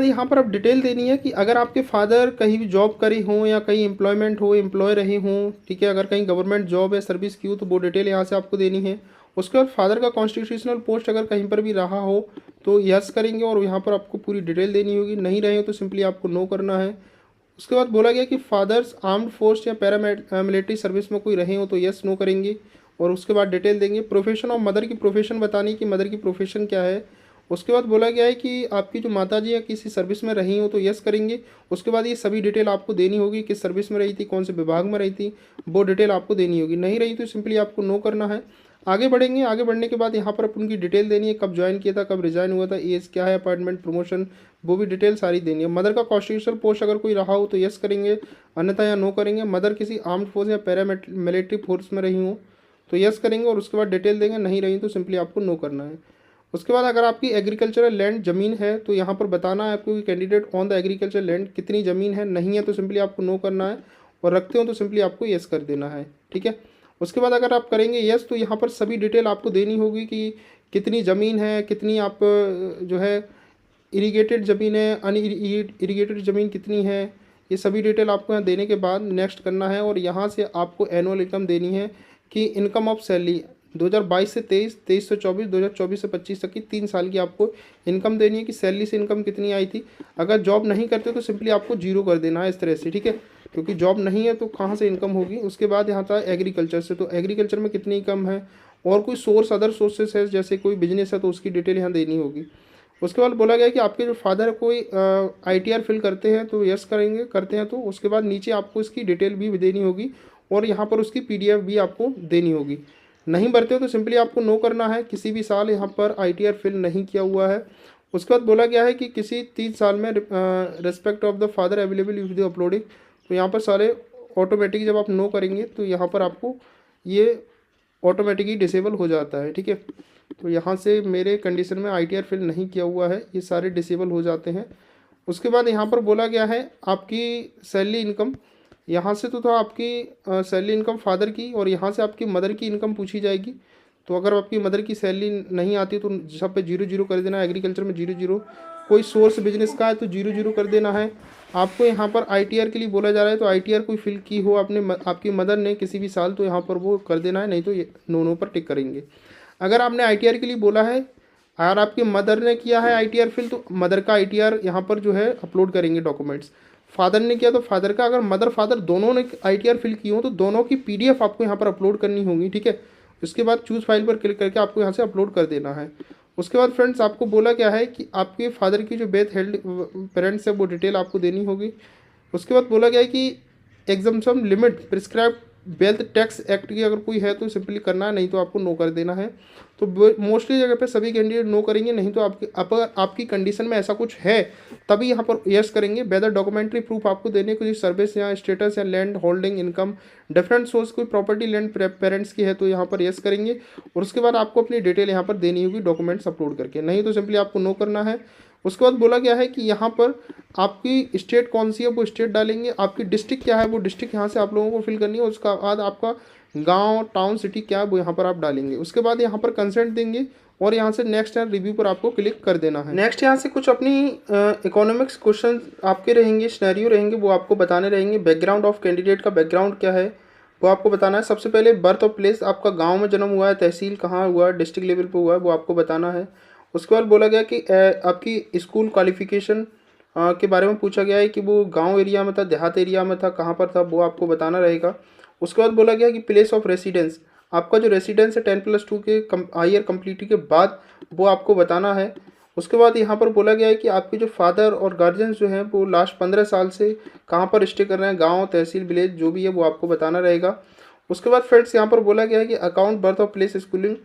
यहाँ पर आप डिटेल देनी है कि अगर आपके फादर कहीं भी जॉब करे हों या कहीं एम्प्लॉयमेंट हो, एम्प्लॉय रहे हों, ठीक है, अगर कहीं गवर्नमेंट जॉब है सर्विस की हो तो वो डिटेल यहाँ से आपको देनी है। उसके बाद फादर का कॉन्स्टिट्यूशनल पोस्ट अगर कहीं पर भी रहा हो तो यस करेंगे और यहाँ पर आपको पूरी डिटेल देनी होगी, नहीं रहे हो तो सिंपली आपको नो करना है। उसके बाद बोला गया कि फादर्स आर्म्ड फोर्स या पैरामिलिट्री सर्विस में कोई रहे हो तो यस नो करेंगे और उसके बाद डिटेल देंगे। प्रोफेशन ऑफ मदर की प्रोफेशन बतानी कि मदर की प्रोफेशन क्या है। उसके बाद बोला गया है कि आपकी जो माताजी या किसी सर्विस में रही हो तो यस करेंगे। उसके बाद ये सभी डिटेल आपको देनी होगी, किस सर्विस में रही थी, कौन से विभाग में रही थी, वो डिटेल आपको देनी होगी, नहीं रही तो सिंपली आपको नो करना है। आगे बढ़ेंगे, आगे बढ़ने के बाद यहाँ पर उनकी डिटेल देनी है, कब ज्वाइन किया था, कब रिजाइन हुआ था, एज क्या है, अपॉइंटमेंट, प्रमोशन, वो भी डिटेल सारी देनी है। मदर का कॉन्स्टिट्यूशनल पोस्ट अगर कोई रहा हो तो यस करेंगे, अन्यथा या नो करेंगे। मदर किसी आर्म्ड फोर्स या पैरामिलिट्री फोर्स में रही हो तो यस करेंगे और उसके बाद डिटेल देंगे, नहीं रही तो सिंपली आपको नो करना है। उसके बाद अगर आपकी एग्रीकल्चरल लैंड ज़मीन है तो यहाँ पर बताना है आपको कि candidate on the agriculture land कितनी ज़मीन है, नहीं है तो सिंपली आपको नो करना है और रखते हो तो सिंपली आपको यस कर देना है, ठीक है। उसके बाद अगर आप करेंगे यस तो यहाँ पर सभी डिटेल आपको देनी होगी कि कितनी ज़मीन है, कितनी आप जो है इरीगेटेड ज़मीन है, इरीगेटेड ज़मीन कितनी है, ये सभी डिटेल आपको यहाँ देने के बाद नेक्स्ट करना है। और यहाँ से आपको एनुअल इनकम देनी है कि इनकम ऑफ सैलरी 2022 से 23, 23 से 24, 2024 से 25 तक की 3 साल की आपको इनकम देनी है कि सैलरी से इनकम कितनी आई थी। अगर जॉब नहीं करते तो सिंपली आपको जीरो कर देना है इस तरह से, ठीक है, क्योंकि जॉब नहीं है तो कहाँ से इनकम होगी। उसके बाद यहाँ था एग्रीकल्चर से, तो एग्रीकल्चर में कितनी इनकम है और कोई सोर्स अदर सोर्सेस है जैसे कोई बिजनेस है तो उसकी डिटेल यहाँ देनी होगी। उसके बाद बोला गया कि आपके जो फादर कोई ITR फिल करते हैं तो यस करेंगे, करते हैं तो उसके बाद नीचे आपको इसकी डिटेल भी देनी होगी और यहाँ पर उसकी PDF भी आपको देनी होगी। नहीं भरते हो तो सिंपली आपको नो करना है, किसी भी साल यहाँ पर ITR फिल नहीं किया हुआ है। उसके बाद बोला गया है कि किसी 3 साल में respect of the father available if the uploading, तो यहाँ पर सारे ऑटोमेटिक जब आप नो करेंगे तो यहाँ पर आपको ये ऑटोमेटिकली डिसेबल हो जाता है, ठीक है। तो यहाँ से मेरे कंडीशन में ITR फिल नहीं किया हुआ है, ये सारे डिसेबल हो जाते हैं। उसके बाद यहाँ पर बोला गया है आपकी सैलरी इनकम, यहाँ से तो था आपकी सैलरी इनकम फादर की और यहाँ से आपकी मदर की इनकम पूछी जाएगी। तो अगर आपकी मदर की सैलरी नहीं आती तो सब पे 0 0 कर देना है। एग्रीकल्चर में 0 0, कोई सोर्स बिजनेस का है तो 0 0 कर देना है। आपको यहाँ पर ITR के लिए बोला जा रहा है तो ITR कोई फिल की हो आपने आपकी मदर ने किसी भी साल तो यहाँ पर वो कर देना है, नहीं तो ये नो पर टिक करेंगे। अगर आपने ITR के लिए बोला है, अगर आपकी मदर ने किया है ITR फिल तो मदर का ITR यहाँ पर जो है अपलोड करेंगे डॉक्यूमेंट्स। फादर ने किया तो फादर का, अगर मदर फादर दोनों ने ITR फिल की हो तो दोनों की PDF आपको यहाँ पर अपलोड करनी होगी, ठीक है। उसके बाद चूज़ फाइल पर क्लिक करके आपको यहाँ से अपलोड कर देना है। उसके बाद फ्रेंड्स आपको बोला गया है कि आपके फादर की जो डेथ हेल्ड पेरेंट्स है वो डिटेल आपको देनी होगी। उसके बाद बोला गया है कि exemption limit prescribe wealth tax act की अगर कोई है तो सिंपली करना है, नहीं तो आपको नो कर देना है। तो मोस्टली जगह पे सभी कैंडिडेट नो करेंगे, नहीं तो आपकी कंडीशन में ऐसा कुछ है तभी यहाँ पर यस करेंगे। वेदर डॉक्यूमेंट्री प्रूफ आपको देने को सर्विस या स्टेटस या land holding income different source कोई प्रॉपर्टी लैंड पेरेंट्स की है तो यहाँ पर यस करेंगे। और उसके बाद आपको अपनी डिटेल यहाँ पर देनी होगी डॉक्यूमेंट्स अपलोड करके, नहीं तो सिंपली आपको नो करना है। उसके बाद बोला गया है कि यहाँ पर आपकी स्टेट कौन सी है वो स्टेट डालेंगे, आपकी डिस्ट्रिक्ट क्या है वो डिस्ट्रिक्ट यहाँ से आप लोगों को फिल करनी है। उसका बाद आपका गांव टाउन सिटी क्या है वो यहाँ पर आप डालेंगे। उसके बाद यहाँ पर कंसेंट देंगे और यहाँ से नेक्स्ट एंड रिव्यू पर आपको क्लिक कर देना है। नेक्स्ट यहाँ से कुछ अपनी इकोनॉमिक्स क्वेश्चन आपके रहेंगे, सिनेरियो रहेंगे, वो आपको बताने रहेंगे। बैकग्राउंड ऑफ कैंडिडेट का बैकग्राउंड क्या है वो आपको बताना है। सबसे पहले बर्थ ऑफ प्लेस, आपका गाँव में जन्म हुआ है, तहसील कहाँ हुआ है, डिस्ट्रिक्ट लेवल पर हुआ है, वो आपको बताना है। उसके बाद बोला गया कि आपकी स्कूल क्वालिफिकेशन के बारे में पूछा गया है कि वो गांव एरिया में था, देहात एरिया में था, कहाँ पर था, वो आपको बताना रहेगा। उसके बाद बोला गया कि प्लेस ऑफ रेसिडेंस, आपका जो रेसिडेंस है 10+2 के हायर कंप्लीट के बाद वो आपको बताना है। उसके बाद यहाँ पर बोला गया है कि आपके जो फादर और गार्जियंस जो हैं वो लास्ट 15 साल से कहाँ पर स्टे कर रहे हैं, गाँव तहसील विलेज जो भी है वो आपको बताना रहेगा। उसके बाद फ्रेंड्स यहाँ पर बोला गया है कि account birth of place schooling,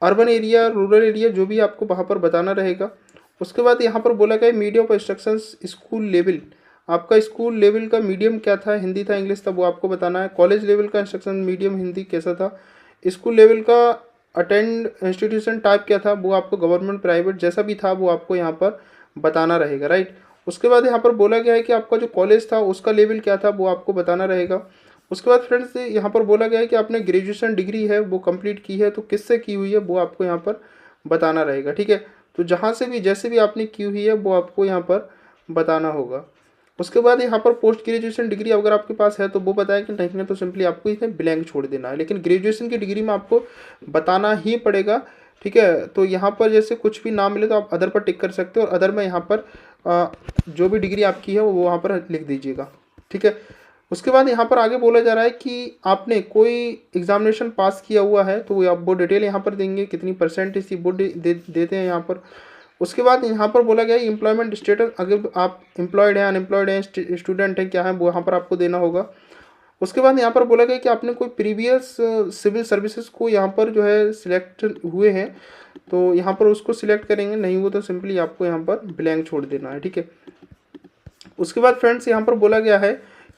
urban area rural area जो भी आपको वहाँ पर बताना रहेगा। उसके बाद यहाँ पर बोला गया medium of instructions school level, आपका स्कूल लेवल का मीडियम क्या था, हिंदी था इंग्लिश था, वो आपको बताना है। कॉलेज लेवल का इंस्ट्रक्शन मीडियम हिंदी कैसा था। स्कूल लेवल का अटेंड इंस्टीट्यूशन टाइप क्या था, वो आपको गवर्नमेंट प्राइवेट जैसा भी था वो आपको यहाँ पर बताना रहेगा, राइट। उसके बाद यहाँ पर बोला गया है कि आपका जो कॉलेज था उसका लेवल क्या था वो आपको बताना रहेगा। उसके बाद फ्रेंड्स यहाँ पर बोला गया है कि आपने ग्रेजुएशन डिग्री है वो कंप्लीट की है तो किससे की हुई है वो आपको यहाँ पर बताना रहेगा, ठीक है। तो जहाँ से भी जैसे भी आपने की हुई है वो आपको यहाँ पर बताना होगा। उसके बाद यहाँ पर पोस्ट ग्रेजुएशन डिग्री अगर आपके पास है तो वो बताया कि नहीं है तो सिंपली आपको इसमें ब्लैंक छोड़ देना है, लेकिन ग्रेजुएशन की डिग्री में आपको बताना ही पड़ेगा, ठीक है। तो यहाँ पर जैसे कुछ भी ना मिले तो आप अदर पर टिक कर सकते हो और अदर में यहाँ पर जो भी डिग्री आपकी है वो वहाँ पर लिख दीजिएगा, ठीक है। उसके बाद यहाँ पर आगे बोला जा रहा है कि आपने कोई एग्जामिनेशन पास किया हुआ है तो आप वो डिटेल यहाँ पर देंगे, कितनी परसेंटेज थी वो देते हैं यहाँ पर। उसके बाद यहाँ पर बोला गया है एम्प्लॉयमेंट स्टेटस, अगर आप एम्प्लॉयड हैं अनएम्प्लॉयड हैं स्टूडेंट हैं क्या है वो यहाँ पर आपको देना होगा। उसके बाद यहाँ पर बोला गया कि आपने कोई प्रीवियस सिविल सर्विसेज को यहाँ पर जो है सिलेक्ट हुए हैं तो यहाँ पर उसको सिलेक्ट करेंगे, नहीं हो तो सिंपली आपको यहाँ पर ब्लैंक छोड़ देना है, ठीक है। उसके बाद फ्रेंड्स यहाँ पर बोला गया है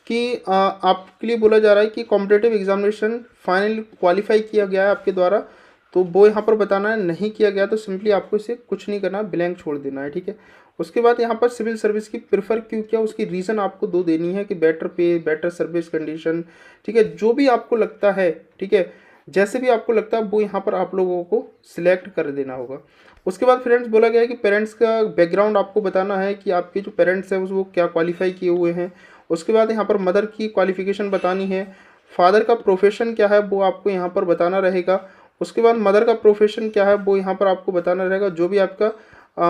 कि आपके लिए बोला जा रहा है कि कॉम्पिटिटिव एग्जामिनेशन फाइनल क्वालिफाई किया गया है आपके द्वारा तो वो यहाँ पर बताना है, नहीं किया गया तो सिंपली आपको इसे कुछ नहीं करना, ब्लैंक छोड़ देना है, ठीक है। उसके बाद यहाँ पर सिविल सर्विस की प्रेफर क्यों किया उसकी रीज़न आपको देनी है कि बेटर पे बेटर सर्विस कंडीशन, ठीक है, जो भी आपको लगता है, ठीक है। जैसे भी आपको लगता है वो यहाँ पर आप लोगों को सिलेक्ट कर देना होगा। उसके बाद फ्रेंड्स बोला गया है कि पेरेंट्स का बैकग्राउंड आपको बताना है कि आपके जो पेरेंट्स हैं वो क्या क्वालिफाई किए हुए हैं। उसके बाद यहाँ पर मदर की क्वालिफिकेशन बतानी है। फादर का प्रोफेशन क्या है वो आपको यहाँ पर बताना रहेगा। उसके बाद मदर का प्रोफेशन क्या है वो यहाँ पर आपको बताना रहेगा। जो भी आपका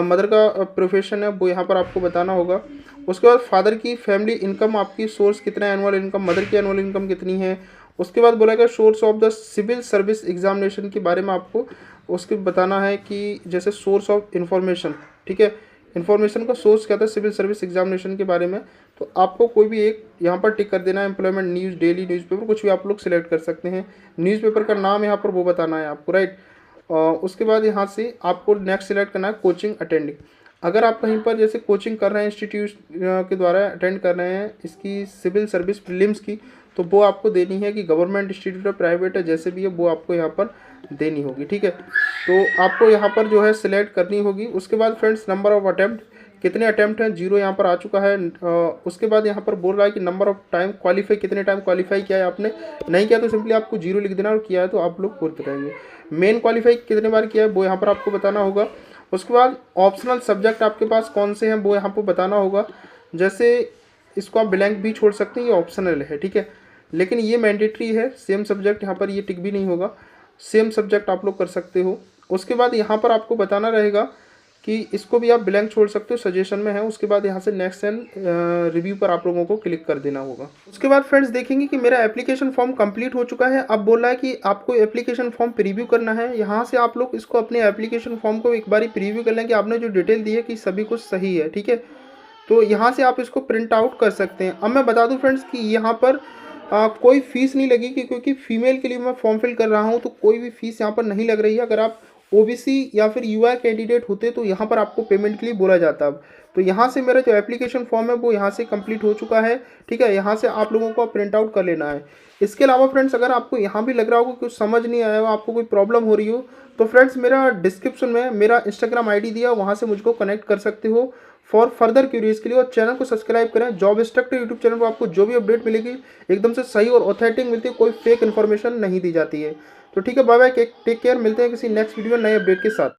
मदर का प्रोफेशन है वो यहाँ पर आपको बताना होगा। उसके बाद फादर की फैमिली इनकम, आपकी सोर्स कितना है एनुअल इनकम, मदर की एनुअल इनकम कितनी है। उसके बाद बोला गया source of the civil service examination के बारे में आपको उसके बताना है कि जैसे सोर्स ऑफ इंफॉर्मेशन, ठीक है, इन्फॉर्मेशन का सोर्स क्या था सिविल सर्विस एग्जामिनेशन के बारे में। तो आपको कोई भी एक यहाँ पर टिक कर देना है। एम्प्लॉयमेंट न्यूज़, डेली न्यूज़पेपर, कुछ भी आप लोग सिलेक्ट कर सकते हैं। न्यूज़पेपर का नाम यहाँ पर वो बताना है आपको, राइट। उसके बाद यहाँ से आपको नेक्स्ट सिलेक्ट करना है कोचिंग अटेंडिंग। अगर आप कहीं पर जैसे कोचिंग कर रहे हैं इंस्टीट्यूट के द्वारा अटेंड कर रहे हैं इसकी सिविल सर्विस प्रीलिम्स की, तो वो आपको देनी है कि गवर्नमेंट इंस्टीट्यूट है, प्राइवेट है, जैसे भी है वो आपको यहाँ पर देनी होगी, ठीक है। तो आपको यहाँ पर जो है सिलेक्ट करनी होगी। उसके बाद फ्रेंड्स नंबर ऑफ अटैम्प्ट, कितने अटैम्प्ट हैं, 0 यहाँ पर आ चुका है। उसके बाद यहाँ पर बोल रहा है कि नंबर ऑफ टाइम क्वालिफाई, कितने टाइम क्वालिफाई किया है आपने। नहीं किया तो सिंपली आपको 0 लिख देना, और किया है तो आप लोग बोलते रहेंगे। मेन क्वालिफाई कितने बार किया है वो यहाँ पर आपको बताना होगा। उसके बाद ऑप्शनल सब्जेक्ट आपके पास कौन से हैं वो यहाँ पर बताना होगा। जैसे इसको आप ब्लैंक भी छोड़ सकते हैं, ये ऑप्शनल है, ठीक है, लेकिन ये मैंडेटरी है। सेम सब्जेक्ट यहाँ पर ये टिक भी नहीं होगा, सेम सब्जेक्ट आप लोग कर सकते हो। उसके बाद यहाँ पर आपको बताना रहेगा कि इसको भी आप ब्लैंक छोड़ सकते हो, सजेशन में है। उसके बाद यहाँ से नेक्स्ट एंड रिव्यू पर आप लोगों को क्लिक कर देना होगा। उसके बाद फ्रेंड्स देखेंगे कि मेरा एप्लीकेशन फॉर्म कंप्लीट हो चुका है। अब बोल रहा है कि आपको एप्लीकेशन फॉर्म प्रीव्यू करना है। यहाँ से आप लोग इसको अपने एप्लीकेशन फॉर्म को एक बारी प्रीव्यू कर लें कि आपने जो डिटेल दी है कि सभी कुछ सही है, ठीक है। तो यहाँ से आप इसको प्रिंट आउट कर सकते हैं। अब मैं बता दूँ फ्रेंड्स कि यहाँ पर कोई फ़ीस नहीं लगेगी, क्योंकि फीमेल के लिए मैं फॉर्म फिल कर रहा हूँ, तो कोई भी फ़ीस यहाँ पर नहीं लग रही है। अगर आप ओबीसी या फिर यूआर कैंडिडेट होते तो यहाँ पर आपको पेमेंट के लिए बोला जाता। अब तो यहाँ से मेरा जो एप्लीकेशन फॉर्म है वो यहाँ से कंप्लीट हो चुका है, ठीक है। यहाँ से आप लोगों को प्रिंट आउट कर लेना है। इसके अलावा फ्रेंड्स अगर आपको यहाँ भी लग रहा होगा कुछ समझ नहीं आया हो, आपको कोई प्रॉब्लम हो रही हो, तो फ्रेंड्स मेरा डिस्क्रिप्शन में मेरा इंस्टाग्राम आईडी दिया, वहाँ से मुझको कनेक्ट कर सकते हो फॉर फर्दर क्यूरीज के लिए। और चैनल को सब्सक्राइब करें। जॉब इंस्ट्रक्टर यूट्यूब चैनल पर आपको जो भी अपडेट मिलेगी एकदम से सही और ऑथेंटिक मिलती है, कोई फेक इन्फॉर्मेशन नहीं दी जाती है। तो ठीक है, बाय बाय, टेक केयर, मिलते हैं किसी नेक्स्ट वीडियो नए अपडेट के साथ।